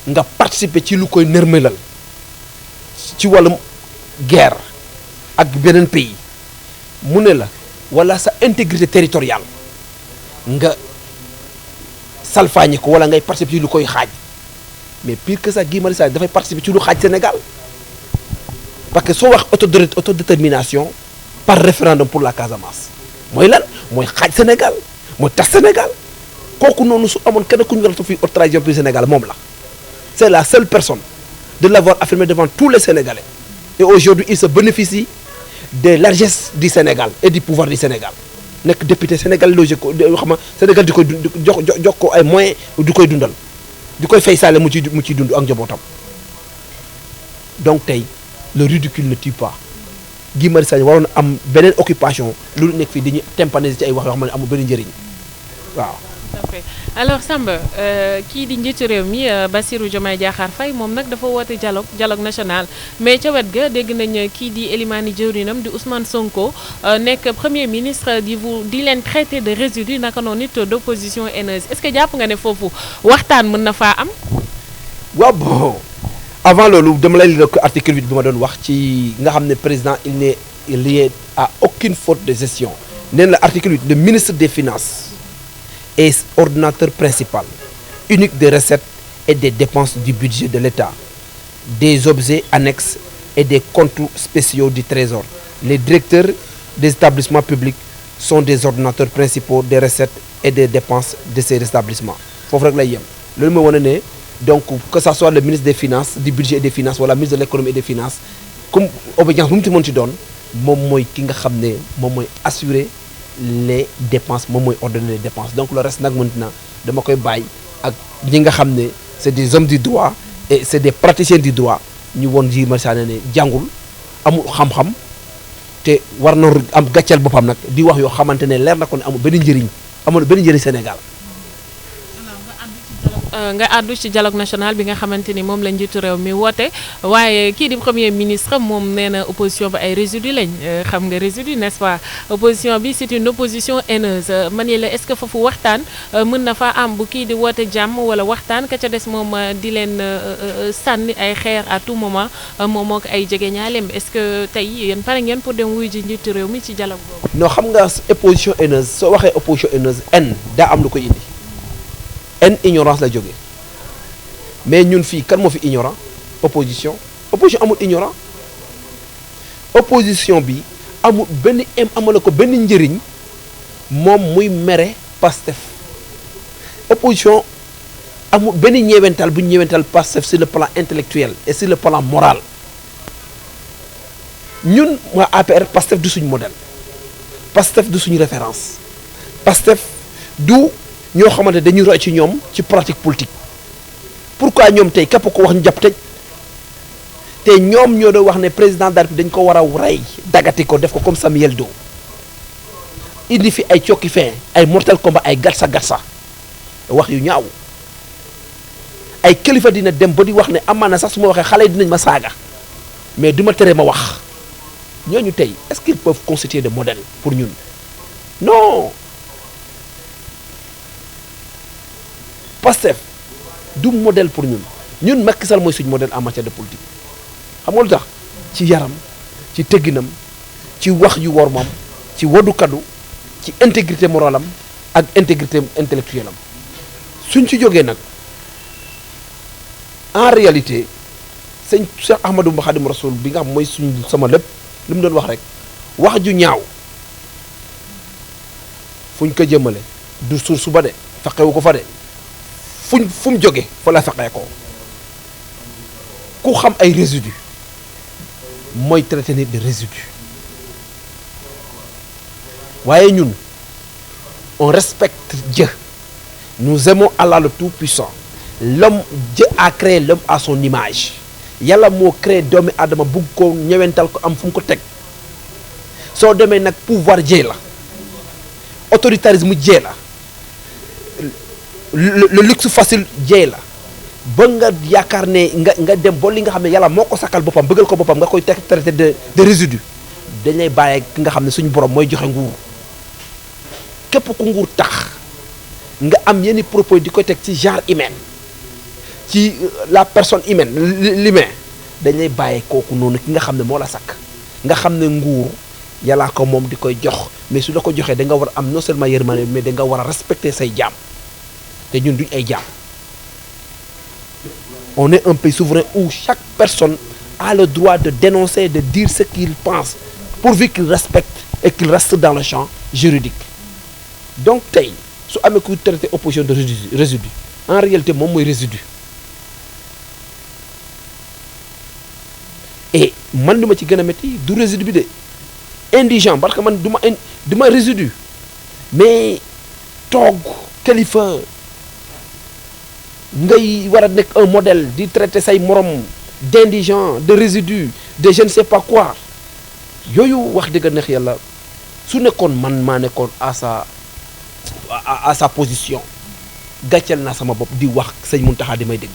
Speaker 2: nga participer ci lu koy nërmelal ci wàllum guerre ak beneen pays mu ne la wala sa intégrité territoriale nga salfaañi ko wala ngay participer ci lu koy xaaj mais pire que ça Guy Marius Sagna dafay participer ci lu xaaj Sénégal parce que soo wax autodétermination par référendum pour la Casamance mooy lan mooy xaaj Sénégal mooy tas Sénégal kooku noonu su amoon kenn ku ñu war a fi haute trahison pour Sénégal moom la c'est la seule personne de l'avoir affirmé devant tous les Sénégalais et aujourd'hui il se bénéficie des largesses du Sénégal et du pouvoir du Sénégal nekk député Sénégal logé ko yoo xam ne Sénégal di koy jox ko ay moyens di koy dundal di koy fay saale mu ciy dund ak njabootam donc tey le ridicule ne tue pas Guy Marius Sagna waroon am beneen occupation lu nekk fii dañuy tympaniser ci ay wax yoo xam ne amul benn njëriñ waaw.
Speaker 1: Parfait. Alors Samba kii di njiitu réew mi Bassirou Diomaye Diakhar Faye moom nag dafa woote dialogue national mais ca wet ga dégg nañ kii di Elimani jëwrinam di Ousmane Sonko nekk premier ministre di leen traité de résidu naka noonu nit d'opposition haineuse est-ce que jàpp nga ne foofu waxtaan mën na faa am.
Speaker 2: waaw bon avant loolu dama lay lire article 8 bi ma doon wax ci nga xam ne président il n'est lié à aucune faute de gestion nee na la article 8 le ministre des Finances est ordonnateur principal unique des recettes et des dépenses du budget de l'État, des objets annexes et des comptes spéciaux du Trésor. Les directeurs des établissements publics sont des ordonnateurs principaux des recettes et des dépenses de ces établissements. Foofu rek lay yem loolu mooy wane ne donc que ça soit le ministre des Finances du budget et des Finances wala ministre de l'économie et des Finances comme obédience bu mu ci mën ci doon moom mooy ki nga xam ne moom mooy assurer les dépenses moom mooy ordonner les dépenses donc le reste nag maintenant dama koy bàyyi ak ñi nga xam ne c'est des hommes du droit et c'est des praticiens du droit ñu woon Guy Marius Sagna ne jàngul amul xam-xam te war na am gàcceel boppam nag di wax yoo xamante ne leer na ko ne amul benn njëriñ Sénégal.
Speaker 1: nga àddu ci dialogue national bi nga xamante ni moom la njiitu réew mi woote waaye kii di premier ministre moom nee na opposition bi ay résidu lañ xam nga résidu n'est-ce pas opposition bi c'est une opposition haineuse man la est-ce que foofu waxtaan mën na fa am bu kii di woote jàmm wala waxtaan ka ca des moom di leen sànni ay xeer à tout moment moom moo ko ay jegeñaaleem est-ce que tey yéen pare ngeen pour dem wuy ji njiitu réew mi ci dialogue boobu.
Speaker 2: non xam nga opposition haineuse soo waxee opposition haineuse haine daa am lu ko indi. en ignorance la jógee mais ñun fii kan moo fi ignorant opposition amul ignorant opposition bi amul amala ko benn njëriñ moom muy mere Pastef opposition amul benn ñeewental bu ñeewental Pastef sur le plan intellectuel et sur le plan moral ñun waa APR Pastef du suñu modèle Pastef du suñu référence Pastef du ñoo xamante dañuy roy ci ñoom ci pratique politique pourquoi ñoom tey képp ko wax ñu jàpp tëj te ñoom ñoo doon wax ne président de la République dañ ko war a rey dagati ko def ko comme Samuel Doe indi fi ay cokki fin ay mortel combat ay gatsa wax yu ñaaw ay kilifa dina dem ba di wax ne amaana sax su ma waxee xale yi dinañ ma saaga mais du ma tere ma wax ñooñu tey est-ce qu'ils peuvent constituer de modèle pour ñun non Pastef du modèle pour ñun Macky Sall mooy suñu modèle en matière de politique xam nga lu tax ci yaram ci tegginam ci wax yu wor moom ci wadu kaddu ci intégrité morale am ak intégrité intellectuelle am suñ ci jógee nag en réalité sëñ Cheikh Ahmadou Bamba Khadim Rasoul bi nga xam mooy suñ sama lépp li mu doon wax rek wax ju ñaaw fuñ ko jëmale du source ba de faqewu ko fa de fu mu jóge fa la faqee ko ku xam ay résidus mooy traité nit de résidus waaye ñun on respecte Dieu nous aimons Allah le Tout-Puissant l'homme Dieu a créé l'homme à son image yàlla moo créé doomi Adama bugg ko ñëwental ko am fu mu ko teg soo demee nag pouvoir Dieu la autoritarisme Dieu la le luxe facile Dieu la ba nga yaakaar ne nga dem ba li nga xam ne yàlla moo ko sakkal boppam bëggal ko boppam nga koy traité de résidu dañ lay bàyyee ki nga xam ne suñu borom mooy joxe nguur képp ku nguur tax nga am yenn propos di koy teg ci genre humain ci la personne humaine l'humain dañ lay bàyyee kooku noonu ki nga xam ne moo la sakk nga xam ne nguur yàllaa ko moom di koy jox mais su la ko joxee da nga war a am non seulement yërmande mais da nga war a respecter say jaam te ñun duñ ay jaam. On est un pays souverain où chaque personne a le droit de dénoncer, de dire ce qu'il pense, pourvu qu'il respecte et qu'il reste dans le champ juridique. Donc, tey su amee ku traité opposition de résidu en réalité moom mooy résidu et man li ma ci gën a métti du résidu bi de indigent parce que man du ma résidu mais toog kilifa ngay war a nekk un modèle di traiter say morom d'indigent de résidu de je ne sais pas quoi yooyu wax dëgg neex yàlla su nekkoon man maa nekkoon à sa position gàcceel naa sama bopp di wax sëñ Mountakha di may dégg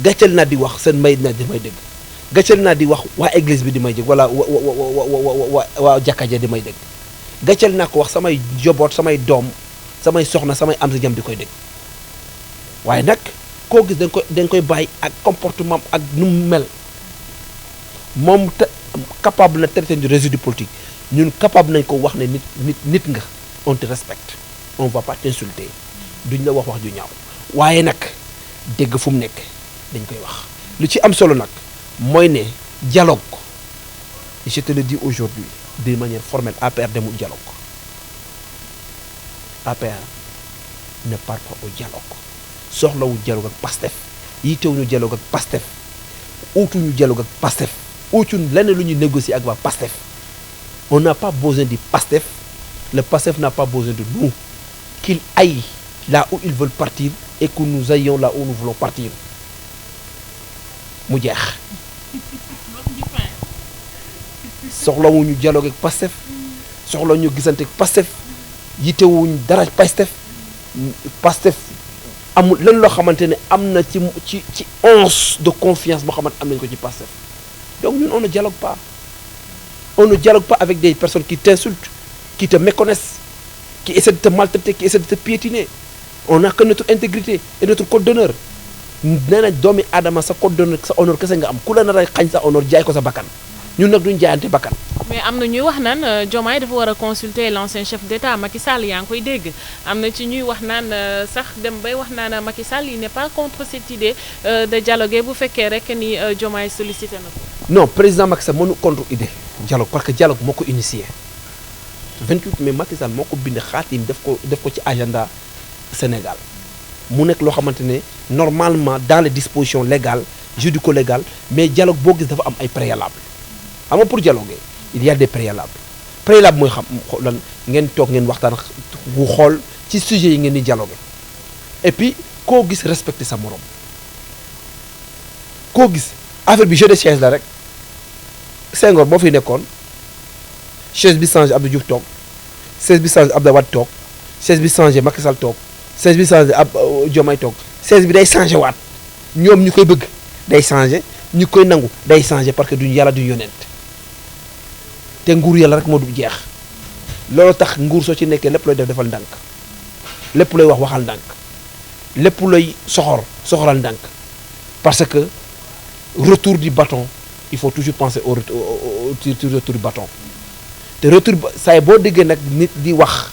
Speaker 2: gàcceel naa di wax sëñ May na di may dégg gàcceel naa di wax waa église bi di may dégg wala waa jàkka ja di may dégg gàcceel naa ko wax samay joboot samay doom samay soxna samay am si jam di koy dégg waaye nag koo gis dañ koy bàyyi ak comportement ak nu mu mel moom capable na traiter du résidu politique ñun capable nañ ko wax ne nit nga on te respecte on va pas t'insulter duñ la wax ju ñaaw waaye nag dégg fu mu nekk dañ koy wax lu ci am solo nag mooy ne dialogue je te le dis aujourd'hui d'une manière formelle APR demul dialogue APR ne part pas au dialogue soxlawu dialogue ak Pastef yitewuñu dialogue ak Pastef uutuñu dialogue ak Pastef uutuñu lenn lu ñuy négocier ak waa Pastef on n'a pas besoin du Pastef le Pastef n'a pas besoin de nous qu'ils aillent là où ils veulent partir et que nous ayons là où nous voulons partir mu jeex soxlawuñu dialogue ak Pastef soxlawuñu gisante ak Pastef yitewuñu dara Pastef amul lan loo xamante ne am na ci once de confiance boo xamante am nañu ko ci Pastef donc ñun on ne dialogue pas avec des personnes qui t'insultent qui te méconnaissent qui essaient de te maltraiter qui essaient de te piétiner on n'a que notre intégrité et notre code d'honneur nee na doomi aadama sa code d'honneur sa honneur kese nga am ku la nar a xañ sa honneur jaay ko sa bakkan ñun nag duñ jaayante bakkan.
Speaker 1: mais am na ñuy wax naan Diomaye dafa war a consulter l'ancien chef d'État Macky Sall yaa ngi koy dégg am na ci ñuy wax naan sax dem bay wax naan Macky Sall il n'est pas contre cette idée de dialoguer bu fekkee rek ni Diomaye sollicité na ko.
Speaker 2: non président Macky Sall mënu contre idée dialogue parce que dialogue moo ko initié 28 mai Macky Sall moo ko bind xaatim def ko ci agenda Sénégal mu nekk loo xamante ne normalement dans les dispositions légales juridico-légales mais dialogue boo gis dafa am ay préalables. xam nga pour dialoguer il y a des préalables mooy xam lan ngeen toog ngeen waxtaan bu xool ci sujet yi ngeen di dialoguer et puis koo gis respecter sa morom koo gis affaire bi jeu de chaise la rek Senghor boo fi nekkoon chaise bi changé Abdou Diouf toog chaise bi changé Abdoulaye Wade toog chaise bi changé Macky Sall toog chaise bi changé Diomaye toog chaise bi day changé waat ñoom ñu koy bëgg day changé ñu koy nangu day changé parce que duñu yàlla duñu yonent te nguur yàlla rek moo du jeex loolu tax nguur soo ci nekkee lépp looy def defal ndànk lépp looy wax waxal ndànk lépp looy soxoral ndànk parce que retour du bâton il faut toujours penser au retour du bâton te retour saa yi boo déggee nag nit di wax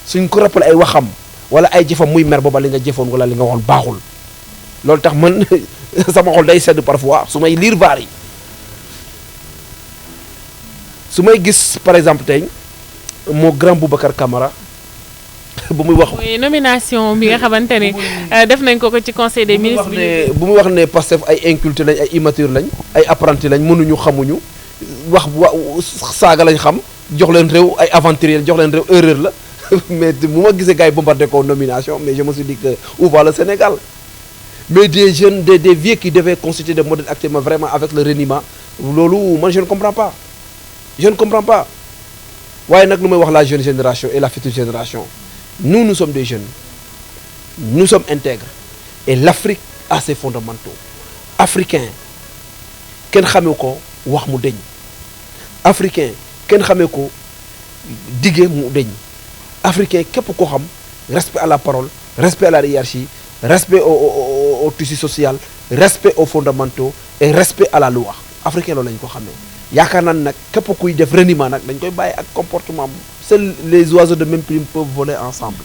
Speaker 2: suñ ko rappelé ay waxam wala ay jëfam muy mer booba li nga jëfoon wala li nga waxoon baaxul loolu tax man sama xol day sedd parfois su may lire vaar yi su may gis par exemple tey moo grand Boubacar Camara bu muy wax.
Speaker 1: oui nomination bi nga xamante ni def nañ ko ci conseil des ministres.
Speaker 2: bu muy wax ne Pastef ay inculté lañ ay immature lañ ay apprenti lañ mënuñu xamuñu wax saaga lañ xam jox leen réew ay aventurier jox leen réew erreur la mais bu ma gisee gars yi bombardé ko nomination mais je me suis dit que où va le Sénégal mais des jeunes des vieux qui devaient constituer des modèles actuellement vraiment avec le reniement loolu man je ne comprends pas waaye nag lu may wax la jeune génération et la future génération. Nous sommes des jeunes, nous sommes intègres et l'Afrique a ses fondamentaux. Africain, kenn xamee ko wax mu deñ africain kenn xamee ko dige mu deñ africain képp ko xam respect à la parole, respect à la hiérarchie, respect au tissu social, respect aux fondamentaux et respect à la loi. Africain loolu lañ ko xamee yaakaar naa nag képp kuy def reniement nag dañ koy bàyyi ak comportement seuls les oiseaux de même plume peuvent voler ensemble.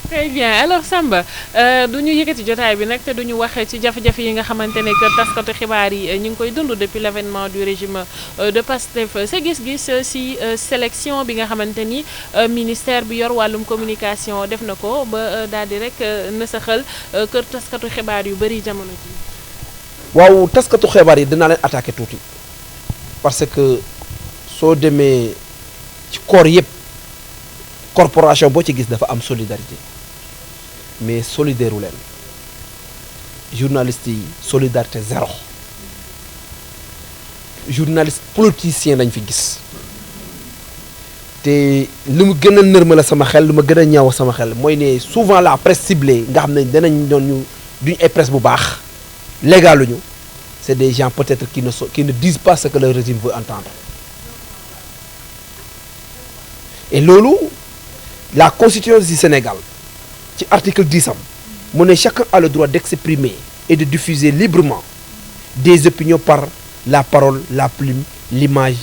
Speaker 1: Très bien alors Samba du ñu yëkkati jotaay bi nag te du ñu wax ci jafe-jafe yi nga xamante ne que taskatu xibaar yi ñu ngi koy dund depuis l'avènement du régime de Pastef sa gis-gis ci sélection bi nga xamante ni ministère bi yor wàllum communication def na ko ba daal di rek nësaxal kër taskatu xibaar yu bari jamono ji.
Speaker 2: waaw taskatu xibaar yi dinaa leen attaqué tuuti parce que soo demee ci corps yëpp corporation boo ci gis dafa am solidarité mais solidaire wu leen journalistes yi solidarité zéro journaliste politicien lañ fi gis te li mu gën a nërmala sama xel lu ma gën a ñaaw sama xel mooy ne souvent la presse ciblée nga xam ne danañ doon ñu duñ ay presse bu baax légaluñu c'est des gens peut-être qui ne disent pas ce que le régime veut entendre et loolu la constitution du Sénégal ci article 10 am mu ne chacun a le droit d'exprimer et de diffuser librement des opinions par la parole, la plume, l'image,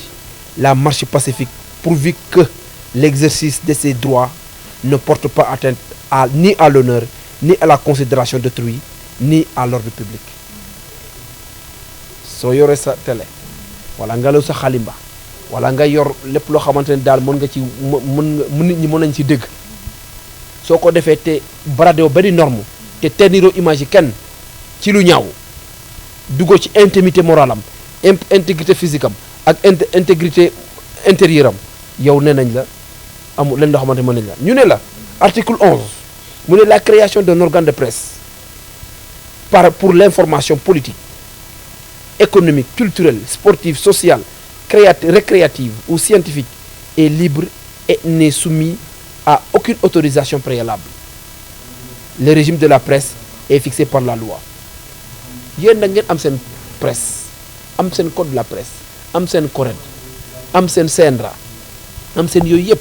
Speaker 2: la marche pacifique pourvu que l'exercice de ces droits ne porte pas atteinte ni à l'honneur, ni à la considération d'autrui, ni à l'ordre public. soo yoree sa télé wala nga law sa xalimba wala nga yor lépp loo xamante ne daal mën nga ci nit ñi mën nañ ci dégg soo ko defee te bradé benn norme te tenniroo image yi kenn ci lu ñaaw duggoo ci intimité morale am intégrité physique am ak intégrité intérieure am yow nee nañ la amul leen loo xamante mën nañ la ñu ne la article 11 mu ne la création d'un organe de presse pour l'information politique, économique, culturelle, sportive, sociale, récréative ou scientifique est libre et n'est soumis à aucune autorisation préalable. Le régime de la presse est fixé par la loi. Yéen da ngeen am seen presse am seen code de la presse am seen CORED am seen CNRA am seen yooyu yëpp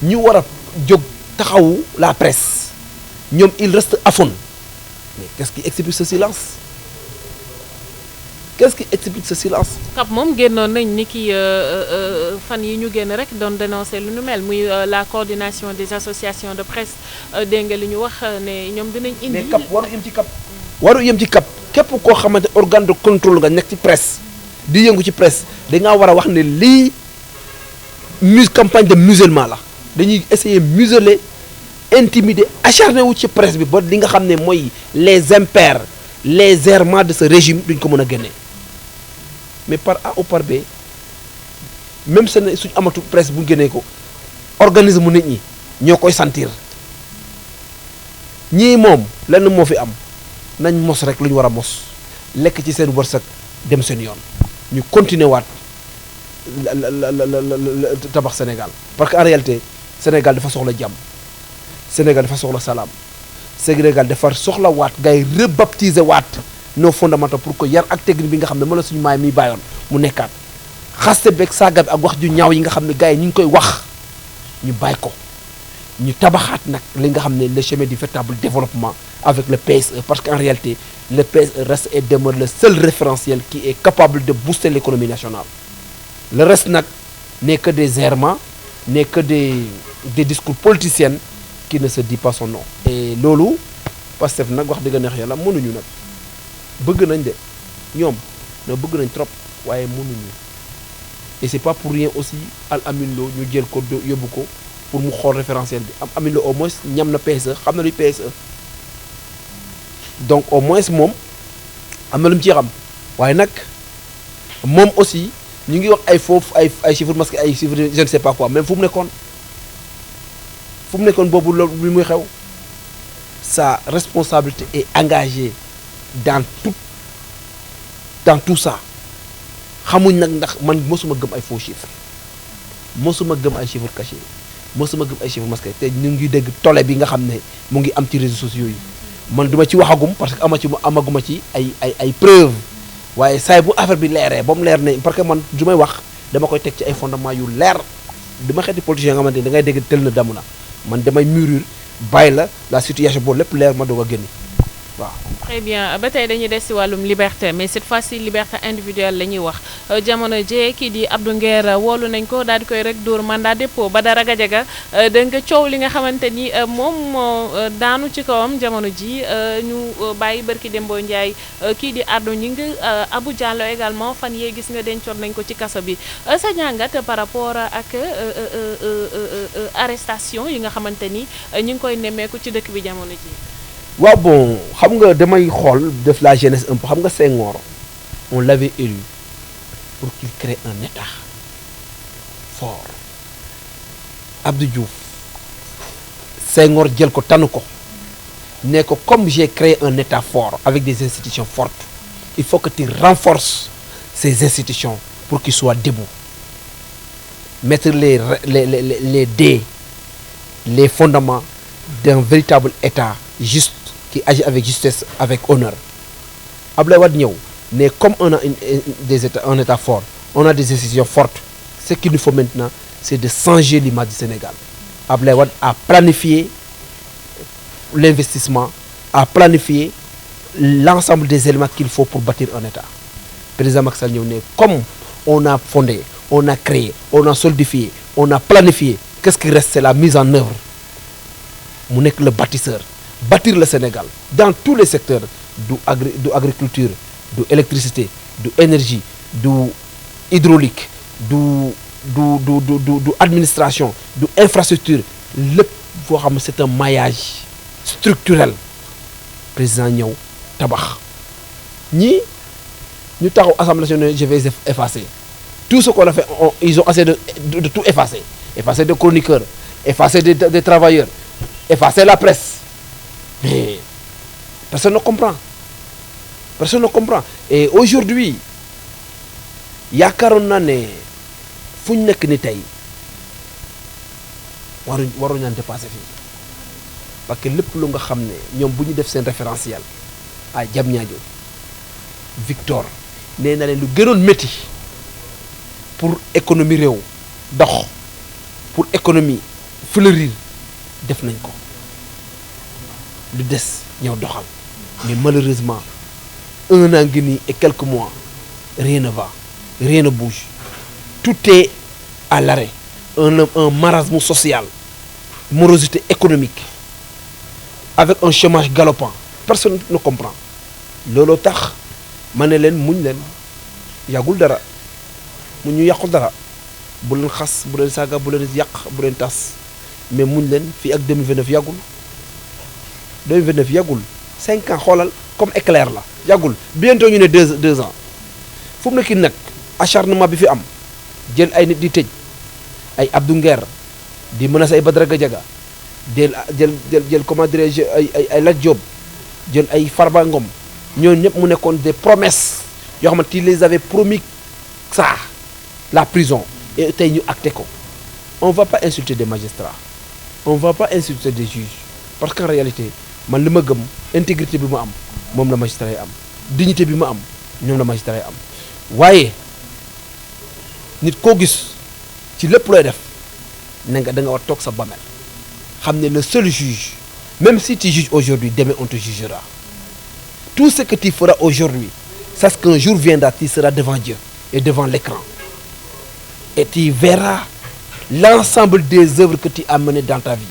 Speaker 2: ñu war a jóg taxawu la presse ñoom il reste aphone. Mais qu'est-ce qui explique ce silence? Qu'est-ce qui explique ce silence?
Speaker 1: CAP moom génnoon nañ ni ki fan yi ñu génn rek doon dénoncer lu nu mel muy la coordination des associations de presse dégg nga li ñu wax ne ñoom dinañ indi.
Speaker 2: mais CAP waru yem ci CAP. waru yem ci CAP képp koo xamante organe de contrôle nga nekk ci presse di yëngu ci presse dangaa war a wax ne lii campagne de musulman la dañuy essayer museler intimider acharné wu ci presse bi ba li nga xam ne mooy les impairs les errements de ce régime duñ ko mën a génne mais par A ou par B même suñ amatu presse bu génnee ko organisme nit ñi ñoo koy sentir ñii moom lenn moo fi am nañ mos rek lu ñu war a mos lekk ci seen wërsëg dem seen yoon ñu continuer waat tabax Sénégal parce que en réalité Sénégal dafa soxla jàmm Sénégal dafa soxla salaam Sénégal dafa soxla waat ngay rebaptiser waat nos fondamentaux pour que yar ak technique bi nga xam ne mën la suñu maay mi bàyyoon mu nekkaat xaste beeg saaga bi ak wax ju ñaaw yi nga xam ne gars yi ñu ngi koy wax ñu bàyyi ko ñu tabaxaat nag li nga xam ne le chemin du véritable développement avec le PSE parce qu'en réalité le PSE reste et demeure le seul référentiel qui est capable de booster l'économie nationale. Le reste nag n'est que des errements, n'est que des discours politiciens qui ne se dit pas son nom. Et loolu Pastef nag wax dëgg neex yàlla mënuñu nag bëgg nañ de ñoom na bëgg nañ trop waaye mënuñu et c'est pas pour rien aussi Al Amine Lo ñu jël ko yóbbu ko pour mu xool référentiel bi am Amine Lo au moins ñam na PSE xam na luy PSE donc au moins moom am na lu mu ciy xam waaye nag moom aussi ñu ngi wax ay foofu ay chiffres masqués ay chiffres je ne sais pas quoi même fu mu nekkoon boobu loolu bi muy xew sa responsabilité est engagée dans tout ça xamuñ nag ndax man mosuma gëm ay faux chiffres mosuma gëm ay chiffres cachés mosuma gëm ay chiffres masqués te ñu ngi dégg tole bi nga xam ne mu ngi am ci réseaux sociaux yi man duma ci waxagum parce que amaguma ci ay preuves waaye saay bu affaire bi leeree ba mu leer ne parce que man du may wax dama koy teg ci ay fondements yu leer dama xeeti politiciens nga xamante ni da ngay dégg tel na damu na man damay mûrir bàyyi la situation boobu lépp leer ma doog a génn waaw.
Speaker 1: très bien ba tey dañuy des si wàllum liberté mais cette fois-ci liberté individuelle la ñuy wax jamono jee kii di Abdou Nguer woolu nañ ko daal di koy rek dóor mandat dépôt ba dara gajaga da nga coow li nga xamante ni moom moo daanu ci kawam jamono ji ñu bàyyi barki Dembo Ndiaye kii di Ardo Gningue Abou Diallo également fan yee gis nga dencoon nañ ko ci kaso bi sa jàngat par rapport ak arrestation yi nga xamante ni ñu ngi koy nemmeeku ci dëkk bi jamono ji.
Speaker 2: waaw bon xam nga damay xool def la jeunesse un peu xam nga Senghor on l'avait élu pour qu'il crée un état fort Abdou Diouf Senghor jël ko tànn ko ne ko comme j'ai créé un état fort avec des institutions fortes il faut que tu renforces ces institutions pour qu'ils soient debout mettre les fondements d'un véritable état juste qui agit avec justesse, avec honneur. Abdoulaye Wade ñëw mais comme on a un état fort, on a des institutions fortes, ce qu'il nous faut maintenant, c'est de changer l'image du Sénégal. Abdoulaye Wade a planifié l'investissement, a planifié l'ensemble des éléments qu'il faut pour bâtir un état. Président Macky Sall ñëw ne comme on a fondé, on a créé, on a solidifié, on a planifié, qu'est-ce qui reste? C'est la mise en œuvre. Mu nekk le bâtisseur. Bâtir le Sénégal dans tous les secteurs du agriculture du électricité du énergie du hydraulique du administration du infrastructure lépp foo xam ne c'est un maillage structurel président ñëw tabax ñii ñu taxaw assemblée nationale je vais effacer tout ce qu'on a fait ils ont essayé de tout effacer des chroniqueurs effacer des travailleurs effacer la presse. Mais personne ne comprend. Et aujourd'hui yaakaaroon naa ne fu ñu nekk ni tey waruñu naan dépassé fii parce que lépp lu nga xam ne ñoom bu ñu def seen référentiel à Diamniadio Victor nee na leen lu gënoon métti pour économie réew dox pour économie fleurir def nañ ko. lu des ñëw doxal mais malheureusement un an ngi nii et quelques mois rien ne va rien ne bouge tout est à l'arrêt un marasme social morosité économique avec un chômage galopant personne ne comprend looloo tax ma ne leen muñ leen yàggul dara mu ñu yàqul dara bu leen xas bu leen saaga bu leen yàq bu leen tas mais muñ leen fii ak 2029 yàggul 2029 yàggul 5 ans xoolal comme éclair la yàggul bientôt ñu ne 2 ans fu mu nekk nag acharnement bi fi am jël ay nit di tëj ay Abdou Nguer di menacer ay Badara Gadiaga jël comment dirais-je ay Lat Diop jël ay Farba Ngom ñooñu ñëpp mu nekkoon des promesses yoo xamante ni les avait promis ça la prison et tey ñu acté ko on va pas insulter des magistrats on va pas insulter des juges parce qu'en réalité man li ma gëm intégrité bi ma am moom la magistrat yi am dignité bi ma am ñoom la magistrat yi am waaye nit koo gis ci lépp looy def na nga da nga war toog sa bamel xam ne le seul juge même si tu juges aujourd'hui demain on te jugera tout ce que tu feras aujourd'hui sache qu'un jour viendra tu seras devant Dieu et devant l'écran et tu verras l'ensemble des œuvres que tu as menées dans ta vie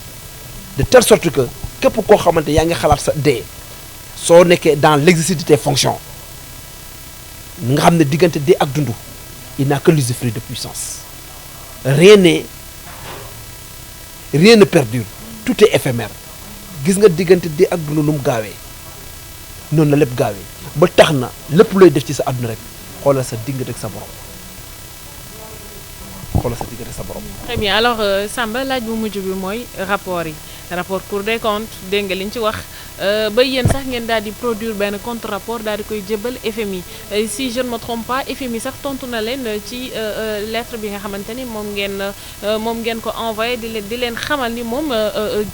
Speaker 2: de telle sorte que képp koo xamante yaa ngi xalaat sa dee soo nekkee dans l'exercice de tes fonctions nga xam ne diggante dee ak dundu il n'a que l'usufruit de puissance rien ne perdure tout est éphémère gis nga diggante dee ak dundu nu mu gaawee noonu la lépp gaawee ba tax na lépp looy def ci sa àdduna rek xoolal sa diggante ak sa borom
Speaker 1: très bien alors Samba laaj bu mujj bi mooy rapport yi rapport Cour des comptes dégg nga li ñu ci wax ba yéen sax ngeen daal di produire benn contre rapport daal di koy jébal FMI si je ne me trompe pas FMI sax tontu na leen ci lettre bi nga xamante ni moom ngeen ko envoyé di leen xamal ni moom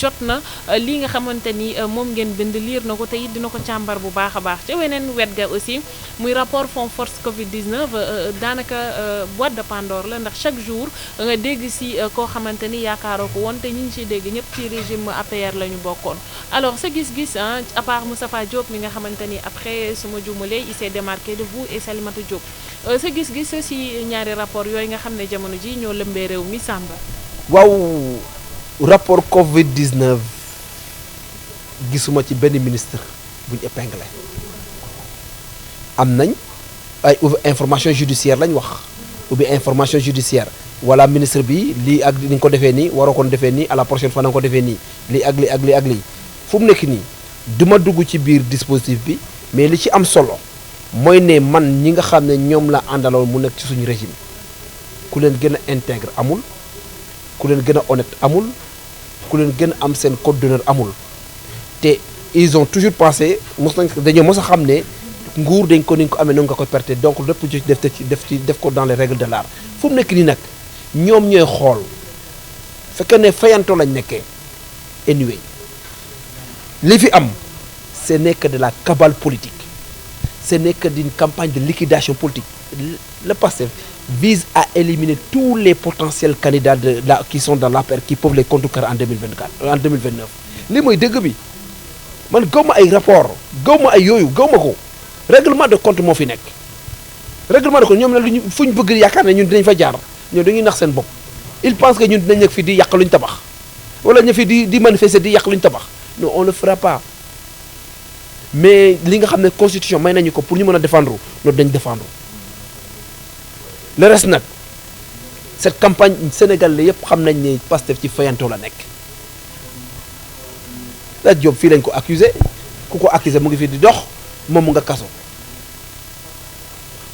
Speaker 1: jot na li nga xamante ni moom ngeen bind liir na ko te it dina ko càmbar bu baax a baax ca weneen wet ga aussi muy rapport Fonds Force Covid 19 daanaka boîte de Pandore la ndax chaque jour nga dégg si koo xamante ni yaakaaroo ko woon te ñu ngi ciy dégg ñëpp ci régime APR la ñu bokkoon alors sa gis-gis à part Moustapha Diop mi nga xamante ni après suma juumalee il s'est démarqué de vous et Salimata Diop sa gis-gis si ñaari rapport yooyu nga xam ne jamono ji ñoo lëmbee réew mi Samba.
Speaker 2: waaw rapport Covid 19 gisuma ci benn ministre buñ épinglé am nañ ay information judiciaire lañ wax ubbi information judiciaire wala ministre bi lii ak ni nga ko defee nii waroo ko defee nii à la prochaine fois na nga ko defee nii lii ak lii ak lii ak lii fu mu nekk nii duma dugg ci biir dispositif bi mais li ci am solo mooy ne man ñi nga xam ne ñoom la àndaloon mu nekk ci suñu régime ku leen gën a intègre amul ku leen gën a honnête amul ku leen gën a am seen code d'honneur amul te ils ont toujours pensé dañoo mos a xam ne nguur dañ ko ni nga ko amee noonu nga koy perte donc lépp ci def ko dans les règles de l'art fu mu nekk nii nag ñoom ñooy xool fekkee ne fayanto lañ nekkee anyway li fi am ce n'est que de la cabale politique ce n'est que d'une campagne de liquidation politique le PASTEF vise à éliminer tous les potentiels candidats qui sont dans l'APR qui peuvent les contrecarrer en 2029 li mooy dëgg bi man gaw ma ay rapport gaw ma ay yooyu gaw ma ko règlement de compte moo fi nekk règlement de compte ñoom la fu ñu bëgg yaakaar ne ñun dinañ fa jaar ñoom dañuy nax seen bopp il pense que ñun dinañ nekk fi di yàq lu ñu tabax wala ñu fi di manifester di yàq lu ñu tabax non on ne fera pas mais li nga xam ne constitution may nañu ko pour ñu mën a défendre loolu dañ défendre le reste nag cette campagne Sénégal la yëpp xam nañ ne Pastef ci fayanto la nekk la Diop fii lañ ko accusé ku ko accusé mu ngi fi di dox moom mu nga kaso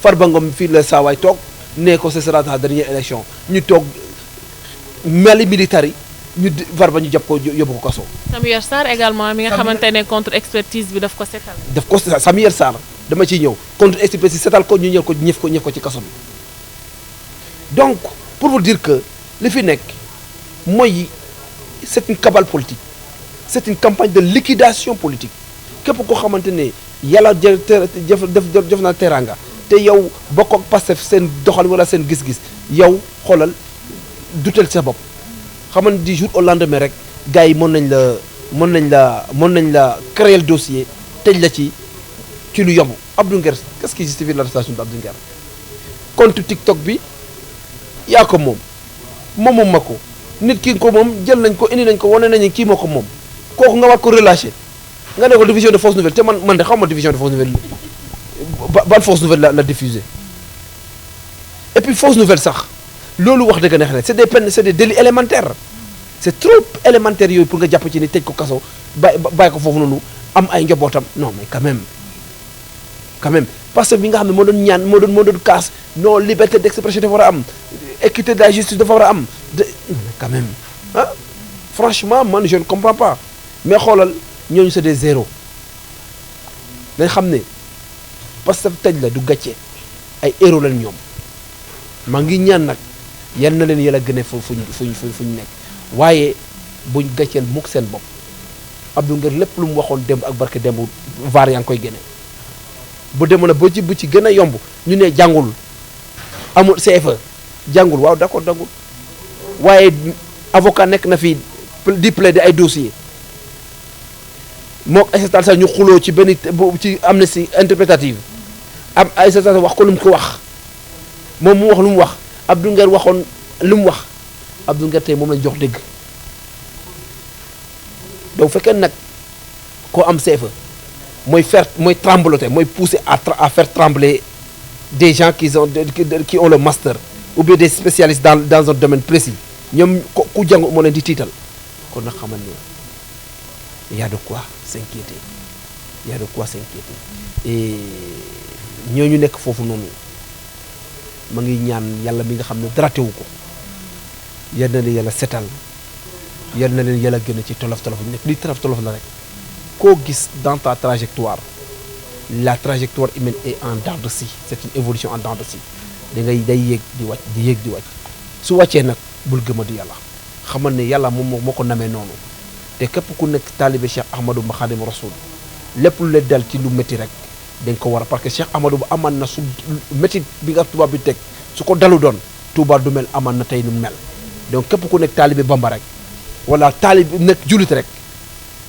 Speaker 2: Farba Ngom fii la saawaay toog nee ko ce sera ta dernière élection ñu toog meli militaire yi ñu Farba ñu jàpp ko yóbbu ko kaso.
Speaker 1: Samuel Sarr également mi nga xamante ne contre expertise bi daf ko setal.
Speaker 2: daf ko Samuel Sarr dama ciy ñëw contre expertise setal ko ñu ñëw ko ñëf ko ci kaso bi donc pour vous dire que li fi nekk mooy c'est une cabale politique c'est une campagne de liquidation politique képp koo xamante ne yàlla jëf na teranga te yow bokk ak Pastef seen doxal wala seen gis-gis yow xoolal dutel sa bopp xaman du jour au lendemain rek gars yi mën nañ la créer le dossier tëj la ci lu yomb. Abdou Nguer qu'est-ce qui justifie l'arrestation d'Abdou Nguer compte TikTok bi yaa ko moom ma ko nit ki ko moom jël nañ ko indi nañ ko wane nañu kii moo ko moom kooku nga war ko relâché nga ne ko diffusion de fausse nouvelle te man de xaw ma diffusion de fausse nouvelle ban fausse nouvelle la diffuser et puis fausse nouvelle sax loolu wax dëgg neex na c'est des peines c'est des délits élémentaires c'est trop élémentaire yooyu pour nga jàpp ci ni tëj ko kaso bàyyi ko foofu noonu am ay njabootam non mais quand même parce que bi nga xam ne moo doon kaas non liberté d'expression dafa war a am équité de la justice dafa war a am quand même ah franchement man je ne comprends pas mais xoolal ñooñu c'est des zéros dañ xam ne parce que tëj la du gàcce ay héros lañ ñoom maa ngi ñaan nag yal na leen yàlla gëne fu ñu nekk waaye buñ gàcceel mukk seen bopp Abdou Nguer lépp lu mu waxoon démb ak barke démb vaar yaa ngi koy génne bu demoon na bu ci gën a yomb ñu ne jàngul amul CFE jàngul waaw d'accord jàngul waaye avocat nekk na fi di plaider ay dossiers mook Aïssata Tall Sall ñu xuloo ci benn ci amnistie interprétative am Aïssata Tall Sall wax ko lu mu ko wax moom mu wax lu mu wax Abdou Nguer waxoon lu mu wax Abdou Nguer tey moom lañ jox dëgg donc fekkee nag koo am CFE mooy trembloter mooy pousser à faire trembler des gens qui ont le master ou bien des spécialistes dans un domaine précis ñoom ku jàng moo leen di tiital kon nag xamal ne y a de quoi s'inquiéter y a de quoi s'inquiéter et ñooñu nekk foofu noonu ma ngi ñaan yàlla mi nga xam ne dara teewu ko yal na leen yàlla setal yal na leen yàlla gën ci tolof tolof nekk li tolof la rek koo gis dans ta trajectoire la trajectoire humaine est en dents de scie c'est une évolution en dents de scie day yéeg di wàcc di yéeg di wàcc su wàccee nag bul gëmadi yàlla xamal ne yàlla moom moo ko namee noonu te képp ku nekk taalibe Cheikh Ahmadou Bamba Khadimu Rasul lépp lu la dal ci lu métti rek dañ ko war a parce que Cheikh Ahmadou Ba amaan na su métti bi nga tubaab bi teg su ko dalu doon Touba du mel amaan na tey nu mel donc képp ku nekk taalibe Bamba rek wala taalibe nekk jullit rek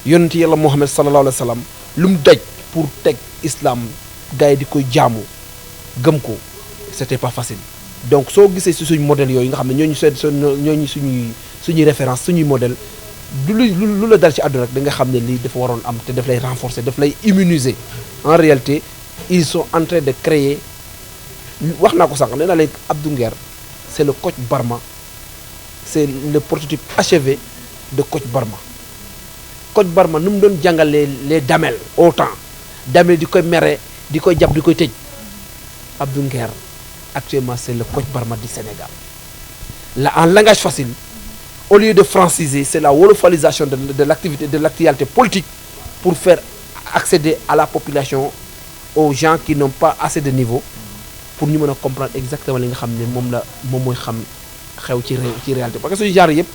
Speaker 2: yonent yàlla Muhammad sallallahu alayhi wa sallam lu mu daj pour teg islam gars yi di koy jaamu gëm ko c'était pas facile donc soo gisee si suñu modèle yooyu nga xam ne ñooñu suñuy référence suñuy modèle du lu la dal ci àdduna rek da nga xam ne lii dafa waroon am te daf lay renforcer daf lay immuniser en réalité ils sont en train de créer wax naa ko sànq nee naa leen Abdou Nguer c'est le coach Barma c'est le prototype achevé de coach Barma coach Barma nu mu doon jàngalee les damel au temps damel di koy mere di koy jàpp di koy tëj Abdou Nguer actuellement c'est le coach Barma du Sénégal là en langage facile au lieu de franciser c'est la wolofalisation de l'actualité politique pour faire accéder à la population aux gens qui n'ont pas assez de niveau pour ñu mën a comprendre exactement li nga xam ne moom mooy xam xew ci réalité parce que suñu genre yëpp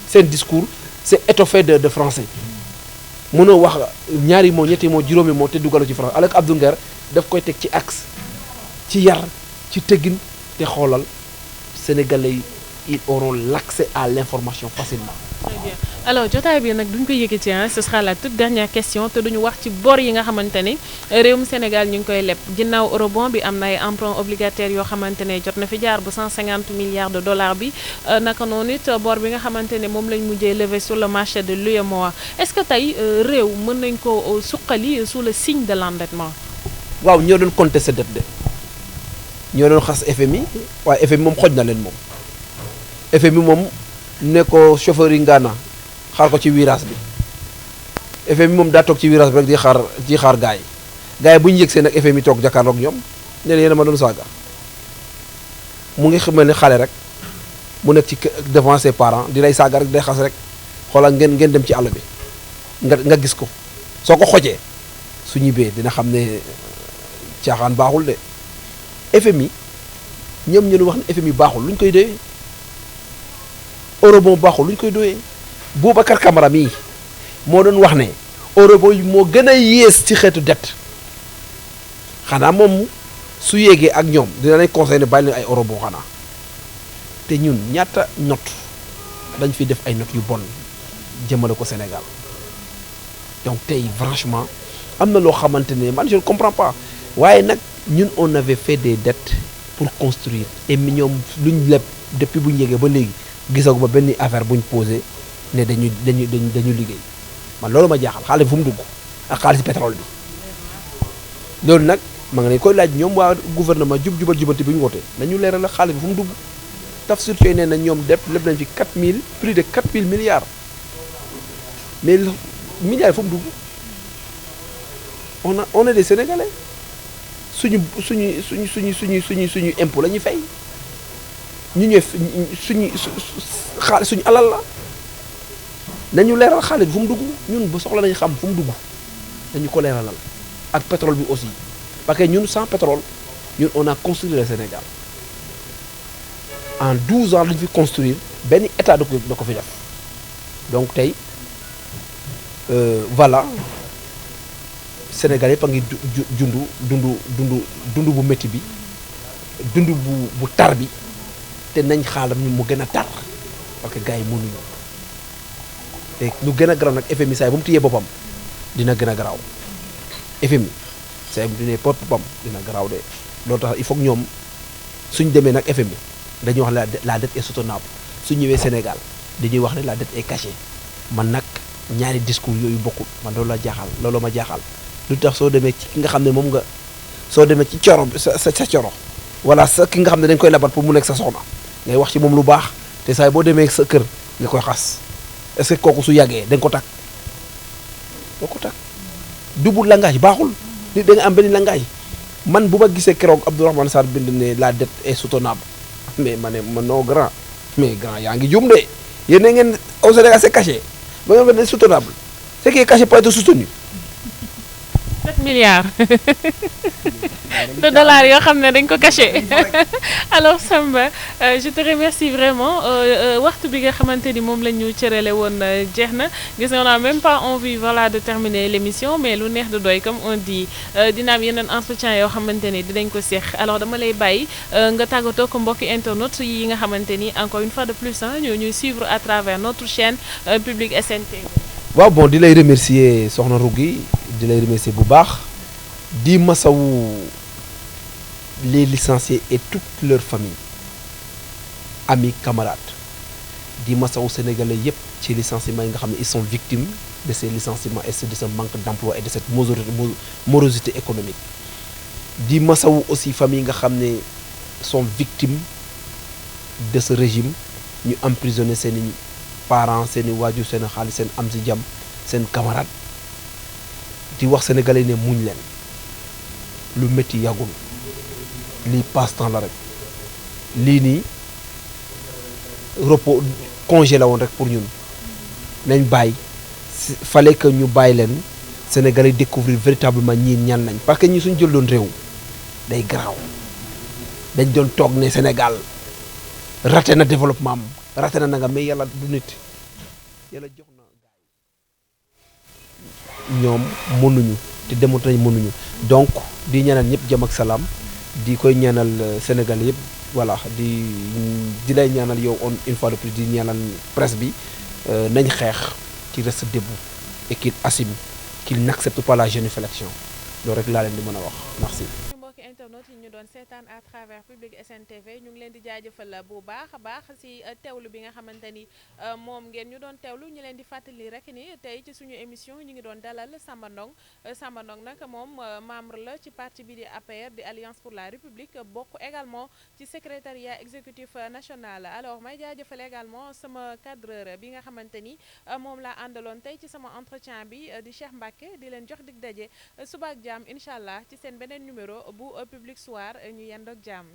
Speaker 2: seen discours c'est étoffé de français mënoo wax ñaari moo ñetti moo juróomi moo te dugalu ci français alors que Abdou Nguer daf koy teg ci axe ci yar ci teggin te xoolal sénégalais ils auront l'accès à l'information facilement.
Speaker 1: Très bien alors jotaay bi nag duñ ko yëkkati ce sera la toute dernière question te duñu wax ci bor yi nga xamante ne réewum Sénégal ñu ngi koy leb ginnaaw eurobond bi am na ay emprunt obligataire yoo xamante ne jot na fi jaar bu 150 milliards de dollars bi naka noonu it bor bi nga xamante ne moom lañ mujjee lever sur le marché de l'UEMOA est-ce que tey réew mën nañ ko suqali sous le signe de l'endettement.
Speaker 2: waaw ñoo doon contester dette de ñoo doon xas FMI waaye FMI moom xoj na leen moom. FMI moom ne ko chauffeur yi ngaana xaar ko ci virage bi FMI moom daa toog ci virage bi rek di xaar gars yi bu ñu yëg seen nag FMI toog jàkkaarloog ñoom ne yéen a ma doon saaga mu ngi xamal ne xale rek mu nekk ci devant ses parents di lay saaga rek di lay xas rek xoolal ngeen dem ci àll bi nga gis ko soo ko xojee su ñibbee dina xam ne caaxaan baaxul de FMI ñoom ñu wax ne FMI baaxul lu ñu koy doyee eurobond baaxul lu ñu koy doyee Boubacar Camara mii moo doon wax ne eurobond moo gën a yées ci xeetu dette xanaa moom su yéegee ak ñoom dina lay conseiller ne bàyyi leen ay eurobond xanaa te ñun ñaata note dañ fi def ay notes yu bon jëmale ko Sénégal donc tey franchement am na loo xamante ne man je ne comprends pas waaye nag ñun on avait fait des dettes pour construire et ñoom luñ leb depuis bu ñu yégee ba léegi gisagu ba benn affaire buñ posé ne dañu liggéey man loolu ma jaaxal xaalis fu mu dugg ak xaalis pétrole bi loolu nag ma nga ne koy laaj ñoom waa gouvernement jubal jubanti bi ñu wootee nañu leeral la xaalis bi fu mu dugg Tafsir Coye nee na ñoom def lépp nañ fi plus de 4000 milliards mais milliards yi fu mu dugg on est des Sénégalais suñu impôt la ñuy fay ñu ñëw suñu alal la nañu leeral xaalis fu mu dugg ñun ba soxla nañu xam fu mu dugg dañu ko leeralal ak pétrole bi aussi parce que ñun sans pétrole ñun on a construit le Sénégal en 12 ans lañu fi construire benn état da ko fi def donc tey voilà Sénégal yëpp a ngi dund bu métti bi dund bu tar bi te nañ xaalam ñu mu gën a tar parce que gars yi mënuñu te lu gën a garaaw nag FMI saa yi bu mu téyee boppam dina gën a garaaw FMI saa yi bu mu téyee boppam dina garaaw de loolu tax il faut que ñoom suñ demee nag FMI dañuy wax la dette est soutenable su ñëwee Sénégal dañuy wax ne la dette est cachée man nag ñaari discours yooyu bokkul man loolu la jaaxal loolu ma jaaxal lu tax soo demee ci ki nga xam ne moom nga soo demee ci coro sa coro wala sa ki nga xam ne dañ koy labat pour mu nekk sa soxna ngay wax ci moom lu baax te saa boo demee sa kër nga koy xas est-ce que kooku su yàggee da nga ko takk doo ko takk double langage baaxul nit da nga am benn langage man bu ma gisee keroog Abdourahmane Sarr bind ne la dette est soutenable mais ma ne ma non grand mais grand yaa ngi juum de yéen ngeen au Sénégal c'est caché ba nga ne soutenable ce qui est caché peut être soutenu.
Speaker 1: 7 milliards de dollars yoo xam ne dañ ko caché alors Samba je te remercie vraiment waxtu bi nga xamante ni moom la ñu cërale woon jeex na gis nga on a même pas envie voilà de terminer l'émission mais lu neex du doy comme on dit dina am yeneen entretien yoo xamante ni dinañ ko seex alors dama lay bàyyi nga tàggatoo ko mbokki internautes yi nga xamante ni encore une fois de plus ñoo ñuy suivre à travers notre chaîne Public SN TV.
Speaker 2: waaw bon di lay remercier soxna Rougui di lay remercier bu baax di masawu les licenciés et toute leur famille amis camarades di masawu sénégalais yépp ci licenciement yi nga xam ne ils sont victimes de ces licenciements et de ce manque d'emploi et de cette morosité économique di masawu aussi famille yi nga xam ne sont victimes de ce régime ñu emprisonné seeni parents seeni waajur seen xaalis seen am si jàmm seen camarade di wax sénégalais ne muñ leen lu métti yàggul lii passe-temps la rek lii nii repos congé la woon rek pour ñun nañ bàyyi fallait que ñu bàyyi leen sénégalais découvrir véritablement ñii ñan nañ parce que ñi suñ jël doon réew day garaaw dañ doon toog ne Sénégal raté na développement am raté na nanga mais yàlla du nit yàlla jox na ñoom mënuñu te demut nañ mënuñu donc di ñaanal ñëpp jàmm ak salaam di koy ñaanal Sénégal yëpp voilà di lay ñaanal yow on une fois de plus di ñaanal presse bi nañ xeex qu'il reste debout et qu'il assume qu'il n'accepte pas la génuflexion loolu rek laa leen di mën a wax merci.
Speaker 1: internautes yi ñu doon seetaan à travers Public SN TV ñu ngi leen di jaajëfal bu baax a baax ci teewlu bi nga xamante ni moom ngeen ñu doon teewlu ñu leen di fàttali rek ni tey ci suñu émission ñu ngi doon dalal Samba Ndong nag moom membre la ci parti bi di APR di Alliance pour la République bokk également ci secrétariat exécutif national alors may jaajëfal également sama cadreur bi nga xamante ni moom laa àndaloon tey ci sama entretien bi di Cheikh Mbacke di leen jox dig daje suba ak jàmm incha allah ci seen beneen numéro bu Public Soir ñu yendoog jàmm